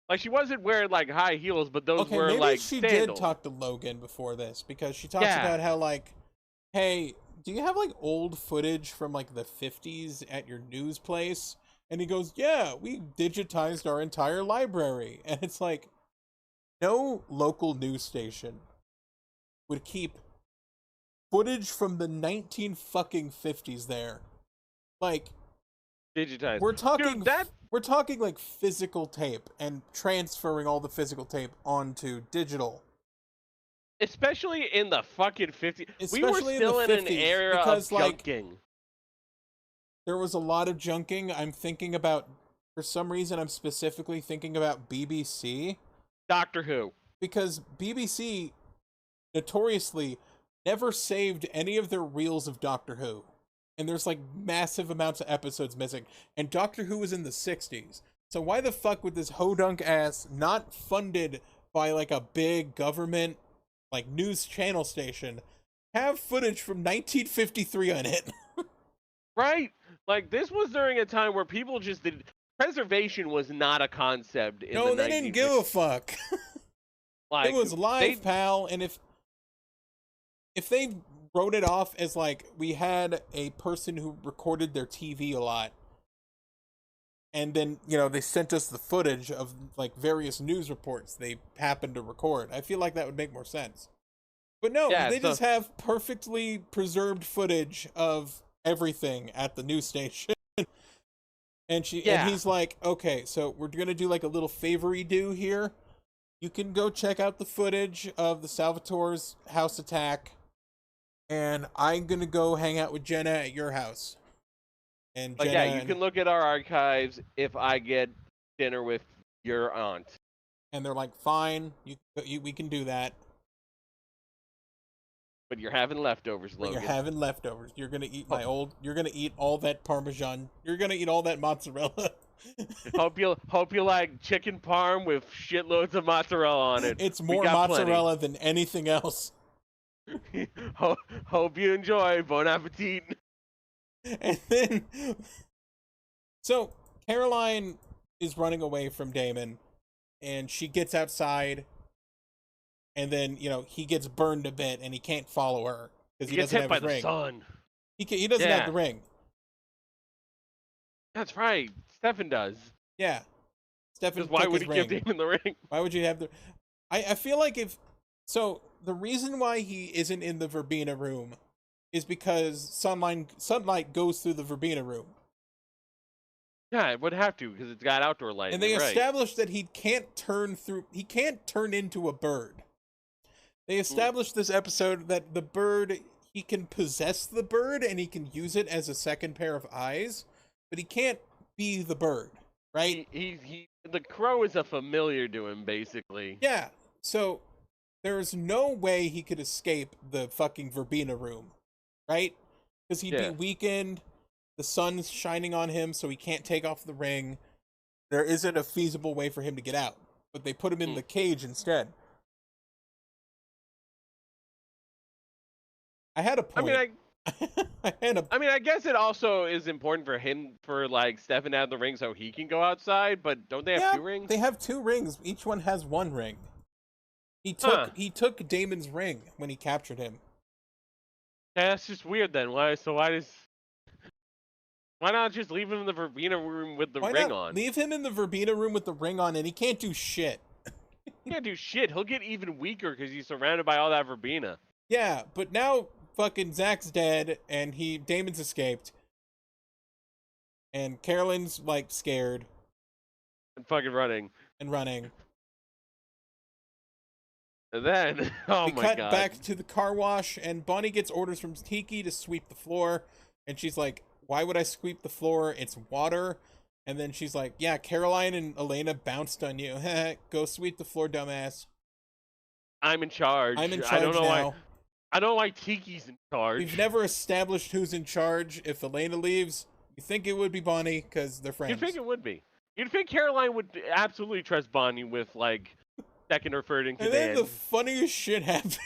Like, she wasn't wearing like high heels, but those were maybe like she sandals. did talk to Logan before this, because she talks about how like, hey, do you have like old footage from like the 50s at your news place? And he goes, yeah, we digitized our entire library. And it's like, no local news station would keep footage from the 1950s there. Like, digitized. We're talking like physical tape and transferring all the physical tape onto digital. Especially in the fucking 50s. We were still in an era of junking. Like, there was a lot of junking. I'm thinking about, for some reason, I'm specifically thinking about BBC. Doctor Who. Because BBC notoriously never saved any of their reels of Doctor Who. And there's like massive amounts of episodes missing. And Doctor Who was in the 60s. So why the fuck would this hodunk ass, not funded by like a big government like news channel station, have footage from 1953 on it? Right? Like, this was during a time where people just did. Preservation was not a concept in the 1960s. No, they didn't give a fuck. Like, it was live, pal, and if they wrote it off as like we had a person who recorded their TV a lot, and then they sent us the footage of like various news reports they happened to record, I feel like that would make more sense. But no, they just have perfectly preserved footage of everything at the news station. And he's like, okay, so we're gonna do like a little favory do here. You can go check out the footage of the Salvatore's house attack, and I'm gonna go hang out with Jenna at your house. And Jenna, you can look at our archives if I get dinner with your aunt. And they're like, fine, we can do that. But you're having leftovers, Logan. You're having leftovers. You're gonna eat You're gonna eat all that Parmesan. You're gonna eat all that mozzarella. hope you like chicken parm with shitloads of mozzarella on it. It's more mozzarella than anything else. Hope you enjoy. Bon appetit. And then, so Caroline is running away from Damon, and she gets outside. And then, he gets burned a bit, and he can't follow her because he doesn't have his ring. He gets hit by the sun. He doesn't have the ring. That's right. Stefan does. Yeah. Stefan. Why would he give Damon the ring? Why would you have the? I feel like the reason why he isn't in the verbena room is because sunlight goes through the verbena room. Yeah, it would have to because it's got outdoor lighting. And they established that he can't turn into a bird. They established this episode that the bird, he can possess the bird and he can use it as a second pair of eyes, but he can't be the bird, right? The crow is a familiar to him, basically. Yeah, so there's no way he could escape the fucking verbena room, right? Because he'd be weakened, the sun's shining on him, so he can't take off the ring. There isn't a feasible way for him to get out, but they put him in the cage instead. I had a point. I guess it also is important for like Stefan to have the ring so he can go outside, but don't they have 2 rings? They have 2 rings. Each one has 1 ring. He took Damon's ring when he captured him. Yeah, that's just weird then. Why not just leave him in the verbena room with the ring on? Leave him in the verbena room with the ring on, and he can't do shit. He can't do shit. He'll get even weaker because he's surrounded by all that verbena. Yeah, but now fucking Zach's dead, and Damon's escaped, and Carolyn's like scared and fucking running. And then, we cut back to the car wash, and Bonnie gets orders from Tiki to sweep the floor, and she's like, "Why would I sweep the floor? It's water." And then she's like, "Yeah, Caroline and Elena bounced on you. Go sweep the floor, dumbass." I'm in charge. I don't know now. I don't know why Tiki's in charge. We've never established who's in charge. If Elena leaves, you think it would be Bonnie because they're friends. You'd think it would be. You'd think Caroline would absolutely trust Bonnie with, like, second or third in command. And then the funniest shit happens.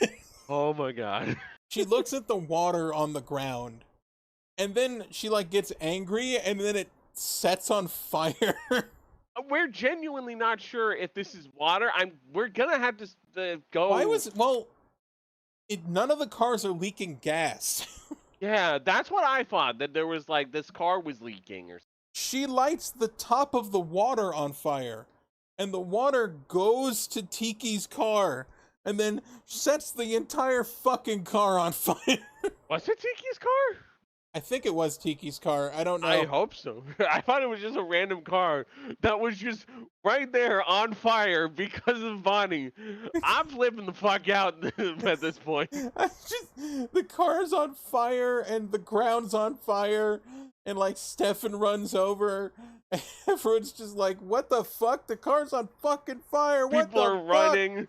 Oh my god. She looks at the water on the ground, and then she, like, gets angry, and then it sets on fire. We're genuinely not sure if this is water. We're gonna have to go... None of the cars are leaking gas. Yeah, that's what I thought, that there was, like, this car was leaking or something. She lights the top of the water on fire, and the water goes to Tiki's car, and then sets the entire fucking car on fire. Was it Tiki's car? I think it was Tiki's car. I don't know. I hope so. I thought it was just a random car that was just right there on fire because of Bonnie. I'm flipping the fuck out at this point. The car's on fire and the ground's on fire, and like Stefan runs over. Everyone's just like, "What the fuck? The car's on fucking fire. What the fuck?" People are running.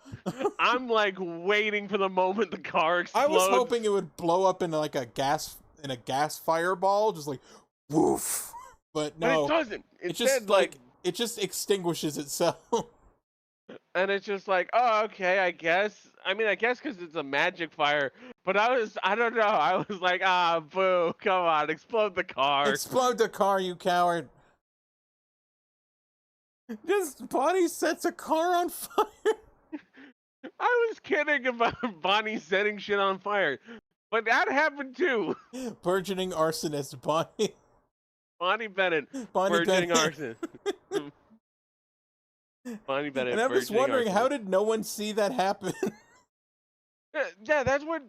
I'm like waiting for the moment the car explodes. I was hoping it would blow up in like a gas fireball, just like woof. But no, but it doesn't. It just like it just extinguishes itself. And it's just like, oh, okay, I guess. I mean, I guess because it's a magic fire. But I don't know. I was like, boo, come on, explode the car. Explode the car, you coward. Just Bonnie sets a car on fire. I was kidding about Bonnie setting shit on fire. But that happened too. Burgeoning arsonist, Bonnie. Bonnie Bennett, Bonnie burgeoning Bennett. arson. Bonnie Bennett. And I'm just wondering, arsonist. how did no one see that happen? Yeah, that's what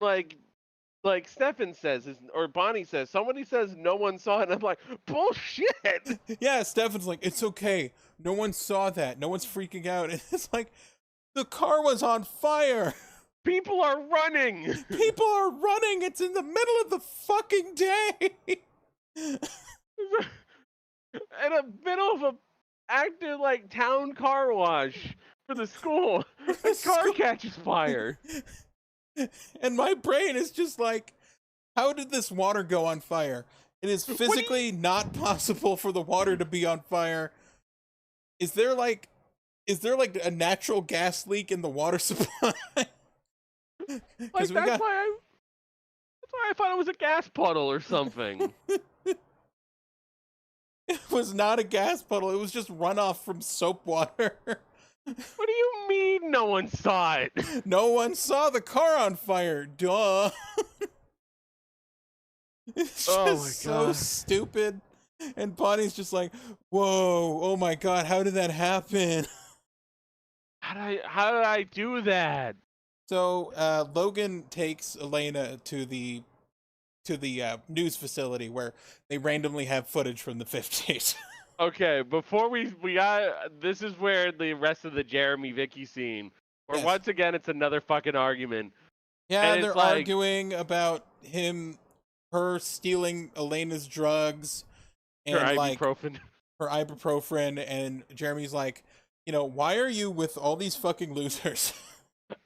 like Stefan says, or Bonnie says. Somebody says no one saw it, and I'm like, bullshit. Yeah, Stefan's like, it's okay. No one saw that. No one's freaking out. And it's like, the car was on fire. People are running. People are running. It's in the middle of the fucking day. In the middle of a active like town car wash for the school. The car catches fire. And my brain is just like, how did this water go on fire? It is physically not possible for the water to be on fire. Is there like a natural gas leak in the water supply? Like that's why I thought it was a gas puddle or something. It was not a gas puddle. It was just runoff from soap water. What do you mean no one saw it? No one saw the car on fire. Duh. It's just so stupid. And Bonnie's just like, whoa, oh my god, how did that happen? How did I do that? So Logan takes Elena to the news facility where they randomly have footage from the 50s. Okay, before we got, this is where the rest of the Jeremy Vicky scene, where Yes. once again it's another fucking argument. Yeah, And they're it's like- arguing about her stealing Elena's drugs and Her like ibuprofen. her ibuprofen, and Jeremy's like, why are you with all these fucking losers?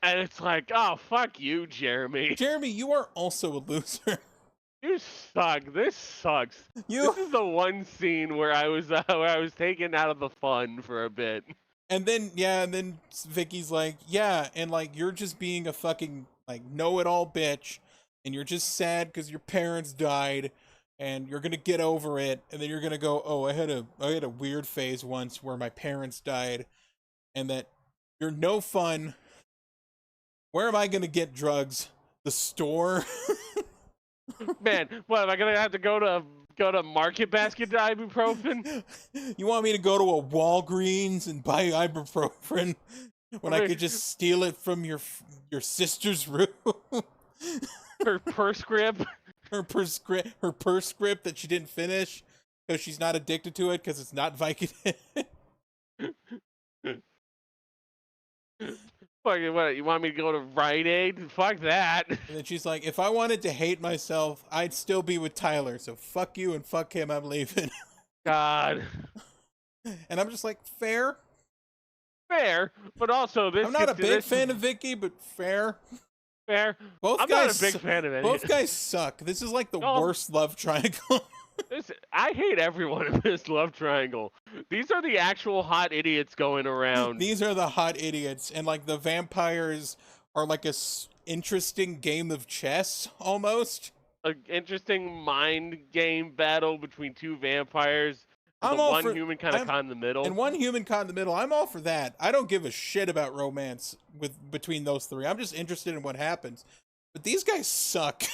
And it's like, oh fuck you, Jeremy. Jeremy, you are also a loser. You suck. This sucks. This is the one scene where I was taken out of the fun for a bit. And then Vicky's like, yeah, and like you're just being a fucking like know-it-all bitch, and you're just sad because your parents died, and you're gonna get over it, and then you're gonna go, oh, I had a weird phase once where my parents died, and that you're no fun. Where am I gonna get drugs? The store? Man, what am I gonna have to go to Market Basket to ibuprofen? You want me to go to a Walgreens and buy ibuprofen when I could just steal it from your sister's room? Her purse grip. Her purse script that she didn't finish because she's not addicted to it because it's not Vicodin. Fucking what? You want me to go to Rite Aid? Fuck that. And then she's like, if I wanted to hate myself, I'd still be with Tyler. So fuck you and fuck him. I'm leaving. God. And I'm just like, fair. Fair, but also this. I'm not a big fan of Vicky, but fair. Fair. Both I'm guys, not a big fan of it. Both guys suck. This is like the worst love triangle. I hate everyone in this love triangle. These are the actual hot idiots going around. These are the hot idiots, and like the vampires are like interesting game of chess almost. An interesting mind game battle between two vampires. I'm the all one for, human kind of caught in the middle. And one human caught in the middle. I'm all for that. I don't give a shit about romance between those three. I'm just interested in what happens. But these guys suck.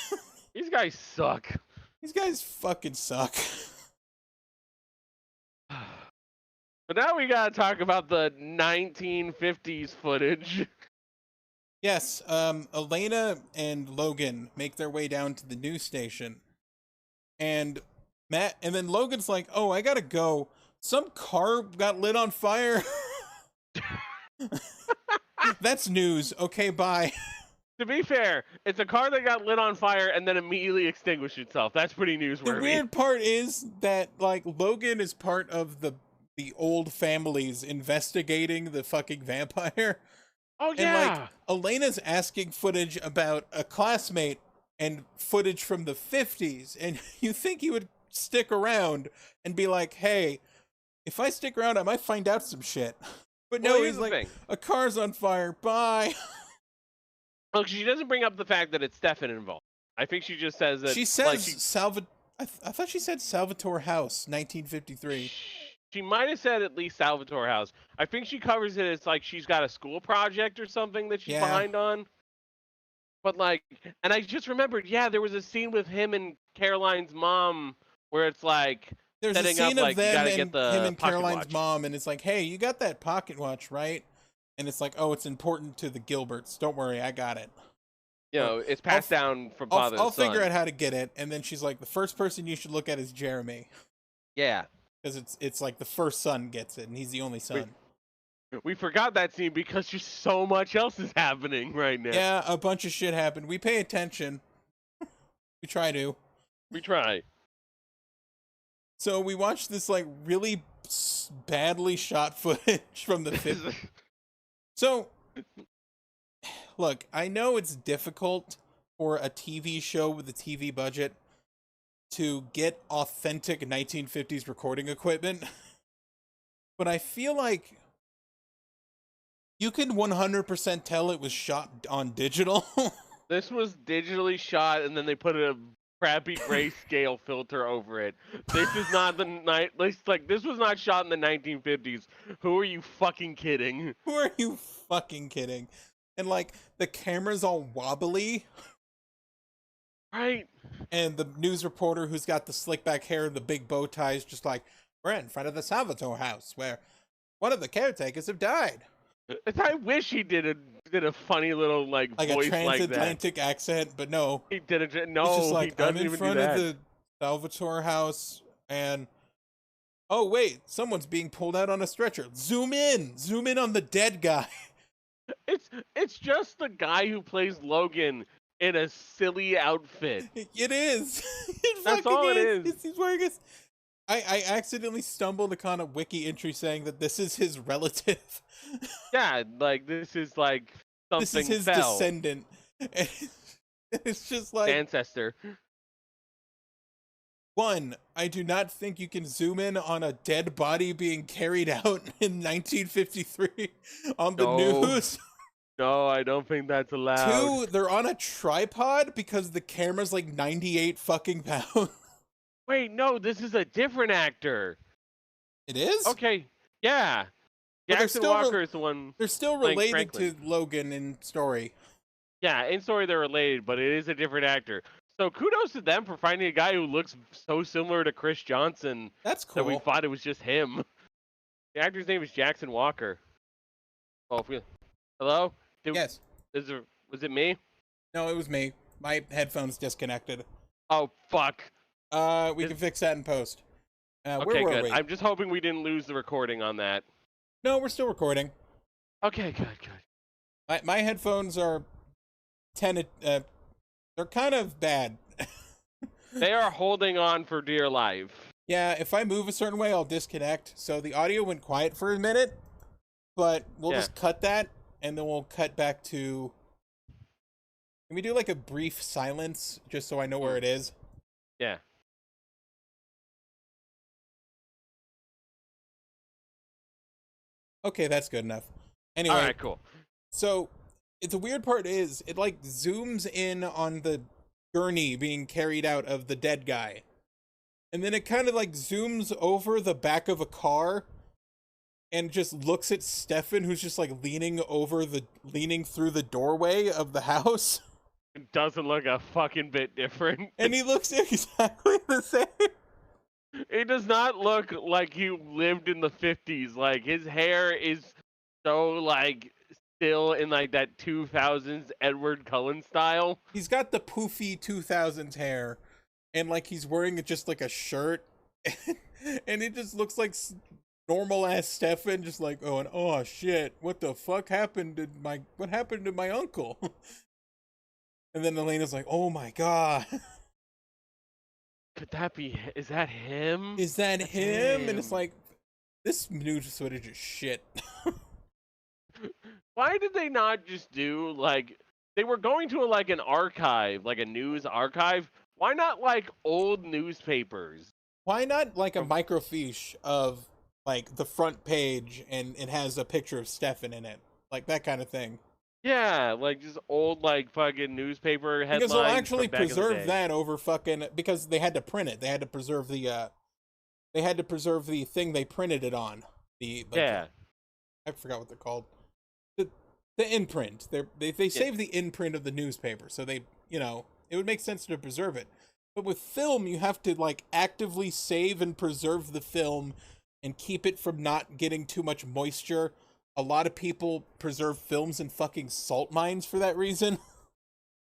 These guys suck. These guys fucking suck. But now we gotta talk about the 1950s footage. Yes, Elena and Logan make their way down to the news station. And then Logan's like, oh, I gotta go. Some car got lit on fire. That's news. Okay, bye. To be fair, it's a car that got lit on fire and then immediately extinguished itself. That's pretty newsworthy. The weird part is that, like, Logan is part of the old families investigating the fucking vampire. Oh, yeah. And, like, Elena's asking footage about a classmate and footage from the 50s. And you think he would stick around and be like, hey, if I stick around, I might find out some shit. But Well, no, here's he's the like, thing. a car's on fire. Bye. Look, she doesn't bring up the fact that it's Stefan involved. I think she just says that She like says I thought she said Salvatore House, 1953. she might have said at least Salvatore House. I think she covers it as like she's got a school project or something that she's Yeah. behind on. But like, and I just remembered, yeah, there was a scene with him and Caroline's mom where it's like There's a setting scene up of like you them gotta and get the him and pocket Caroline's watch. mom, and it's like, hey, you got that pocket watch, right? And it's like, oh, it's important to the Gilberts. Don't worry, I got it. You know, it's passed down from father I'll to son. figure out how to get it. And then she's like, the first person you should look at is Jeremy, Yeah. because it's like the first son gets it, and he's the only son. We forgot that scene because just so much else is happening right now. Yeah, a bunch of shit happened. We pay attention. We try to. We try. So we watched this like really badly shot footage from the 50s. So, look, I know it's difficult for a TV show with a TV budget to get authentic 1950s recording equipment, but I feel like you can 100% tell it was shot on digital. This was digitally shot, and then they put a crappy grayscale filter over it. This is not the night. Like this was not shot in the 1950s. Who are you fucking kidding? Who are you fucking kidding? And like the camera's all wobbly. Right. And the news reporter who's got the slick back hair and the big bow tie is just like, we're in front of the Salvatore house where one of the caretakers have died. I wish he did a funny little like A voice transatlantic accent, but no. He did it. It's No, just like, he doesn't I'm in even front do that. of the Salvatore house, and oh wait, someone's being pulled out on a stretcher. Zoom in on the dead guy. It's just the guy who plays Logan in a silly outfit. It is. That's all it is. He's wearing his. I accidentally stumbled upon a wiki entry saying that this is his relative. Yeah, like this is like something. This is his descendant. It's just like ancestor. One, I do not think you can zoom in on a dead body being carried out in 1953 on the news. No, I don't think that's allowed. Two, they're on a tripod because the camera's like 98 fucking pounds. Wait, no, this is a different actor. It is? Okay, yeah. But Jackson Walker is the one. They're still related to Logan in story. Yeah, in story they're related, but it is a different actor. So kudos to them for finding a guy who looks so similar to Chris Johnson. That's cool. That we thought it was just him. The actor's name is Jackson Walker. Oh, hello? Yes. Was it me? No, it was me. My headphones disconnected. Oh, fuck. We can fix that in post. Okay, where were good. we? I'm just hoping we didn't lose the recording on that. No, we're still recording. Okay, good. My headphones are they're kind of bad. They are holding on for dear life. Yeah, if I move a certain way, I'll disconnect. So the audio went quiet for a minute, but we'll just cut that, and then we'll cut back to... Can we do like a brief silence, just so I know where it is? Yeah. Okay, that's good enough. Anyway. Alright, cool. So, the weird part is, it like zooms in on the gurney being carried out of the dead guy. And then it kind of like zooms over the back of a car and just looks at Stefan, who's just like leaning through the doorway of the house. It doesn't look a fucking bit different. And he looks exactly the same. It does not look like he lived in the 50s. Like, his hair is so, like, still in, like, that 2000s Edward Cullen style. He's got the poofy 2000s hair, and, like, he's wearing just, like, a shirt. And it just looks like normal-ass Stefan, just like, oh, shit, what the fuck happened to my uncle? And then Elena's like, oh, my God. Could that be? Is that him? Is that him? And it's like, this news footage is shit. Why did they not just do, like, they were going to like an archive, like a news archive. Why not like old newspapers? Why not like a microfiche of like the front page and it has a picture of Stefan in it, like that kind of thing. Yeah, like just old like fucking newspaper headlines Because they'll actually from back in the preserve day. that over fucking, because they had to print it. They had to preserve the thing they printed it on. The like, Yeah. I forgot what they're called. The imprint. They save the imprint of the newspaper, so they, it would make sense to preserve it. But with film, you have to like actively save and preserve the film and keep it from not getting too much moisture. A lot of people preserve films in fucking salt mines for that reason.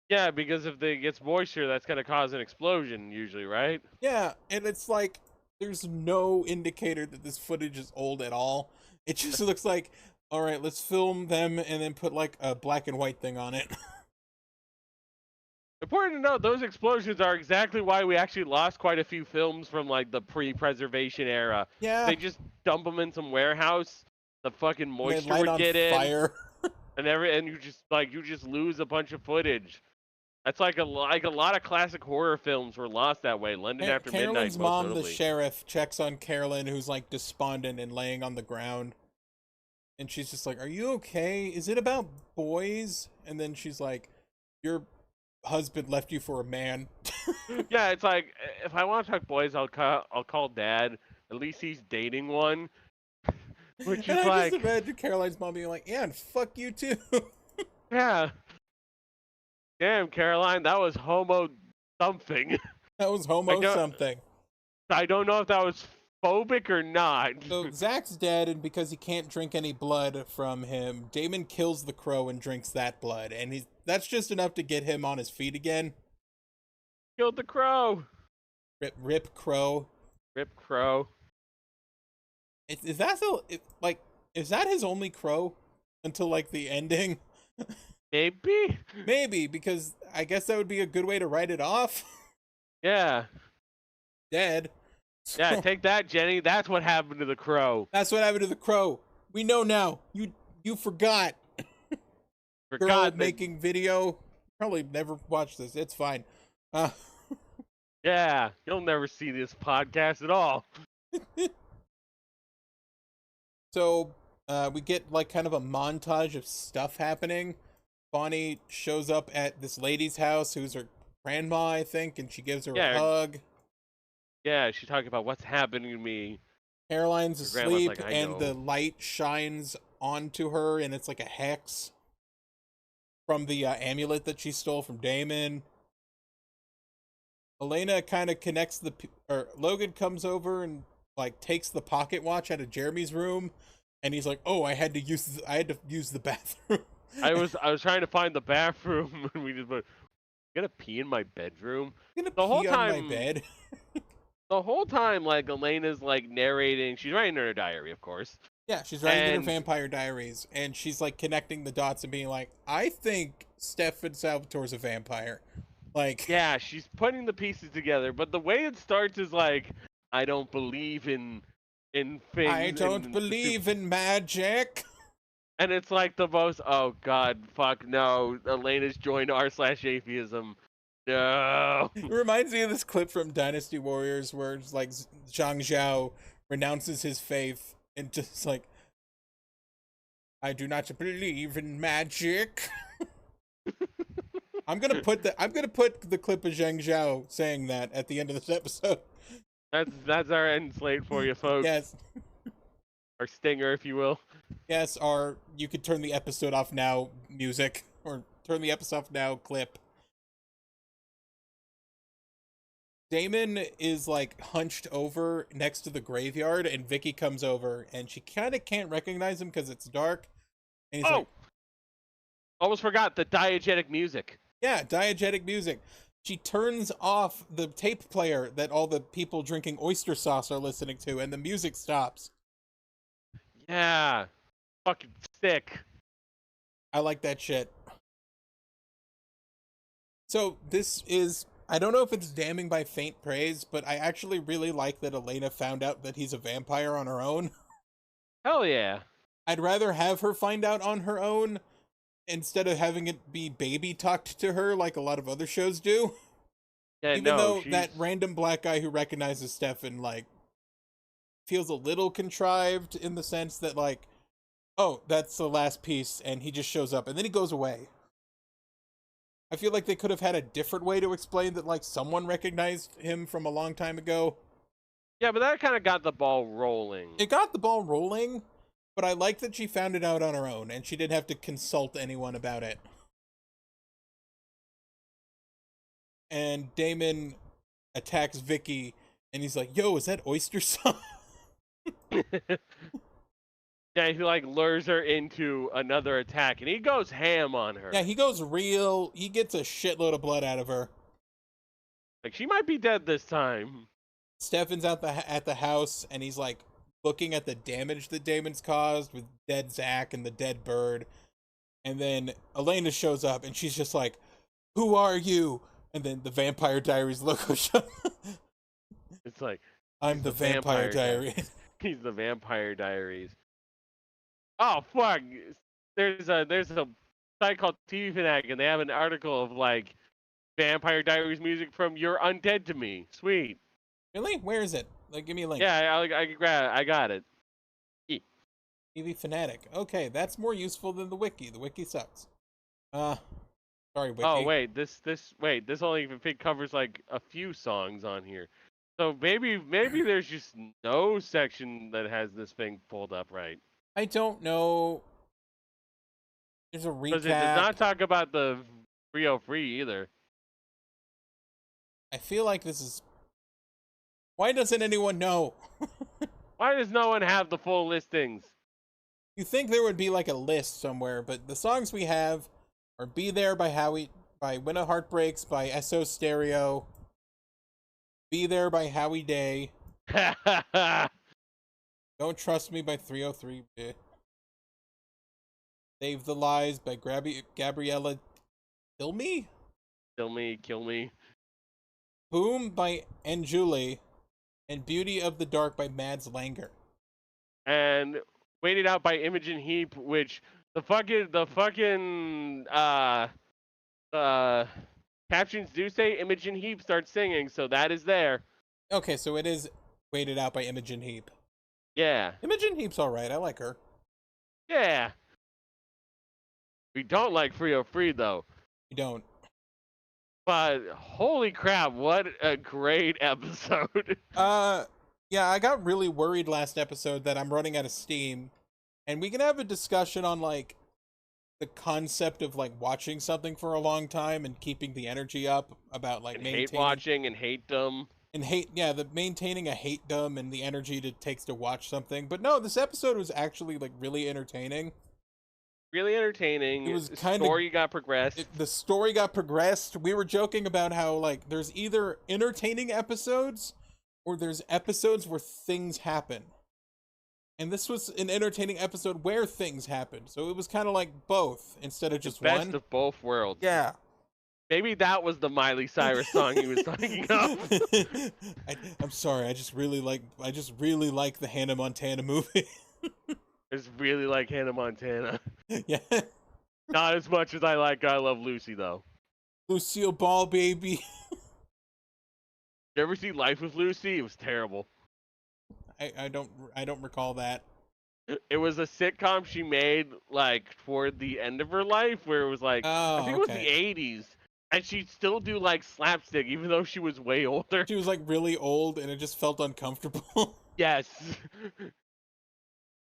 Yeah, because if it gets moisture, that's gonna cause an explosion usually, right? Yeah, and it's like there's no indicator that this footage is old at all. It just looks like, all right, let's film them and then put like a black and white thing on it. Important to note, those explosions are exactly why we actually lost quite a few films from like the pre-preservation era. Yeah, They just dump them in some warehouse, the fucking and they moisture light would on get in, fire. and you just lose a bunch of footage. That's like a lot of classic horror films were lost that way. London After Midnight, Carolyn's most mom, notably. the sheriff, checks on Carolyn, who's like despondent and laying on the ground. And she's just like, "Are you okay? Is it about boys?" And then she's like, "Your husband left you for a man." Yeah, it's like if I want to talk boys, I'll call Dad. At least he's dating one, which And is I like, just imagine Caroline's mom being like, "Yeah, and fuck you too." yeah, damn Caroline, that was homo something. That was homo don't- something. I don't know if that was phobic or not. So Zach's dead, and because he can't drink any blood from him, Damon kills the crow and drinks that blood, and that's just enough to get him on his feet again. Killed the crow. Rip crow. Rip crow. Is that his only crow until like the ending? Maybe. Maybe, because I guess that would be a good way to write it off. Yeah. Dead. Yeah, So, take that, Jenny. That's what happened to the crow. that's what happened to the crow. We know now. You forgot. Girl Forgot that- making video. Probably never watched this. It's fine. Yeah, you'll never see this podcast at all. So we get like kind of a montage of stuff happening. Bonnie shows up at this lady's house, who's her grandma, I think, and she gives her Yeah. a hug. Yeah, she's talking about what's happening to me. Caroline's Her grandma's asleep, like, "I and know." the light shines onto her, and it's like a hex from the amulet that she stole from Damon. Elena kind of connects or Logan comes over and like takes the pocket watch out of Jeremy's room, and he's like, "Oh, I had to use the bathroom." I was trying to find the bathroom and we just went, "You gonna pee in my bedroom?" I'm gonna The whole pee on my time- bed. The whole time, like Elena's like narrating. She's writing in her diary, of course. Yeah, she's writing in her And- vampire diaries, and she's like connecting the dots and being like, "I think Stefan Salvatore's a vampire." Like, Yeah, she's putting the pieces together. But the way it starts is like, "I don't believe in things. I don't believe in magic. And it's like the most, oh god, fuck no. Elena's joined r/atheism. No. It reminds me of this clip from Dynasty Warriors where it's like Zhang Zhao renounces his faith and just like, "I do not believe in magic." I'm gonna put the clip of Zhang Zhao saying that at the end of this episode. That's our end slate for you, folks. Yes. Our stinger, if you will. Yes, or you could turn the episode off now music, or turn the episode off now clip. Damon is like hunched over next to the graveyard, and Vicky comes over, and she kind of can't recognize him because it's dark. And he's Oh! like, Almost forgot the diegetic music. "Yeah, diegetic music." She turns off the tape player that all the people drinking oyster sauce are listening to, and the music stops. Yeah. Fucking sick. I like that shit. So this is, I don't know if it's damning by faint praise, but I actually really like that Elena found out that he's a vampire on her own. Hell yeah. I'd rather have her find out on her own instead of having it be baby talked to her like a lot of other shows do. Yeah, Even no, though she's... that random black guy who recognizes Stefan like feels a little contrived in the sense that, like, oh, that's the last piece, and he just shows up, and then he goes away. I feel like they could have had a different way to explain that, like, someone recognized him from a long time ago. Yeah, but that kind of got the ball rolling. It got the ball rolling, but I like that she found it out on her own, and she didn't have to consult anyone about it. And Damon attacks Vicky, and he's like, yo, is that oyster sauce? Yeah, he like lures her into another attack, and he goes ham on her. Yeah, he goes real. He gets a shitload of blood out of her. Like, she might be dead this time. Stefan's at the house, and he's like looking at the damage that Damon's caused with dead Zach and the dead bird. And then Elena shows up, and she's just like, who are you? And then the Vampire Diaries logo shows up. It's like, I'm the Vampire Diaries. He's the Vampire Diaries. Oh fuck! There's a site called TV Fanatic, and they have an article of like Vampire Diaries music from "You're Undead to Me." Sweet. Really? Where is it? Like, give me a link. Yeah, I got it. TV Fanatic. Okay, that's more useful than the wiki. The wiki sucks. Sorry, wiki. Oh wait, this only even covers like a few songs on here. So maybe there's just no section that has this thing pulled up right. I don't know. There's a recap. Because it does not talk about the 303 either. I feel like this is... Why doesn't anyone know? Why does no one have the full listings? You think there would be like a list somewhere, but the songs we have are Be There by When a Heart Breaks by SO Stereo, Be There by Howie Day, Don't Trust Me by 303, Save the Lies by Gabriella Kill Me, Kill me. Boom by Julie, and Beauty of the Dark by Mads Langer. And Waited Out by Imogen Heap, which the fucking captions do say Imogen Heap starts singing, so that is there. Okay, so it is Waited Out by Imogen Heap. Yeah. Imogen Heap's alright, I like her. Yeah. We don't like 303 though. We don't. But holy crap, what a great episode. Yeah, I got really worried last episode that I'm running out of steam. And we can have a discussion on, like, the concept of, like, watching something for a long time and keeping the energy up about, like, and maintaining... hate watching and hate-dom. And maintaining a hate-dom and the energy it takes to watch something. But no, this episode was actually, like, really entertaining. Really entertaining. It was the story got progressed. The story got progressed. We were joking about how, like, there's either entertaining episodes or there's episodes where things happen. And this was an entertaining episode where things happen. So it was kind of like both instead of just best one. Of both worlds. Yeah. Maybe that was the Miley Cyrus song he was talking of. I'm sorry. I just really like the Hannah Montana movie. It's really like Hannah Montana. Yeah. Not as much as I like I Love Lucy though. Lucille Ball, baby. You ever see Life with Lucy? It was terrible. I don't recall that. It was a sitcom she made like toward the end of her life, where it was like I think it was the 80s, and she'd still do like slapstick even though she was way older. She was like really old, and it just felt uncomfortable. Yes.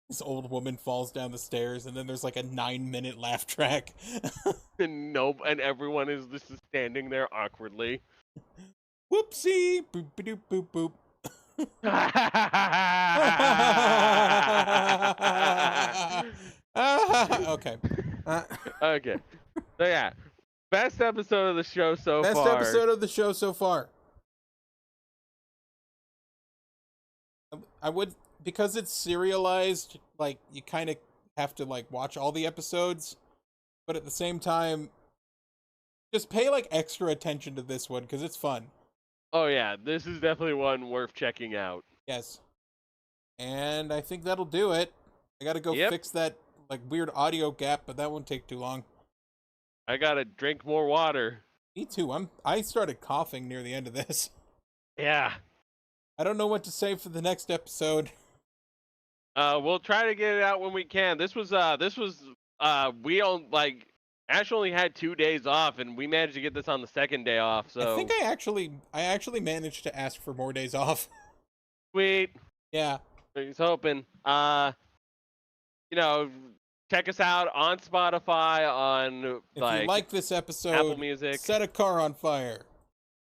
This old woman falls down the stairs, and then there's like a 9-minute laugh track. And everyone is just standing there awkwardly. Whoopsie! Boop boop boop boop. Okay. Okay. So yeah, best episode of the show so far. Best episode of the show so far. I would, because it's serialized, like, you kind of have to, like, watch all the episodes, but at the same time, just pay, like, extra attention to this one, because it's fun. Oh yeah, this is definitely one worth checking out. Yes. And I think that'll do it. I gotta go fix that, like, weird audio gap, but that won't take too long. I gotta drink more water. Me too. I started coughing near the end of this. Yeah. I don't know what to say for the next episode. We'll try to get it out when we can. We don't like. Ash only had 2 days off, and we managed to get this on the second day off. So I think I actually managed to ask for more days off. sweet. Yeah. He's hoping. Check us out on Spotify, on If you like this episode, Apple Music, set a car on fire.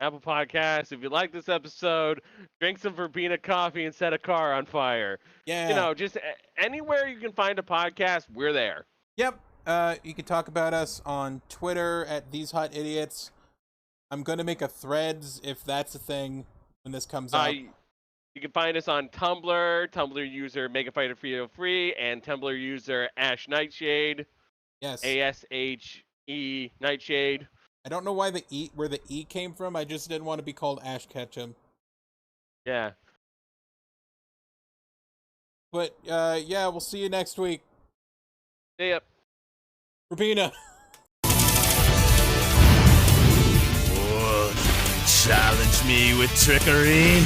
Apple Podcasts. If you like this episode, drink some verbena coffee and set a car on fire. Yeah. Just anywhere you can find a podcast, we're there. Yep. You can talk about us on Twitter at These Hot Idiots. I'm going to make a Threads if that's a thing when this comes out. You can find us on Tumblr user MegaFighter303, and Tumblr user Ash Nightshade. Yes. ASHE Nightshade. I don't know why where the E came from. I just didn't want to be called Ash Ketchum. Yeah. But yeah, we'll see you next week. See ya. Rabina. Challenge me with trickery?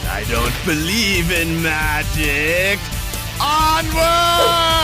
I don't believe in magic. Onward!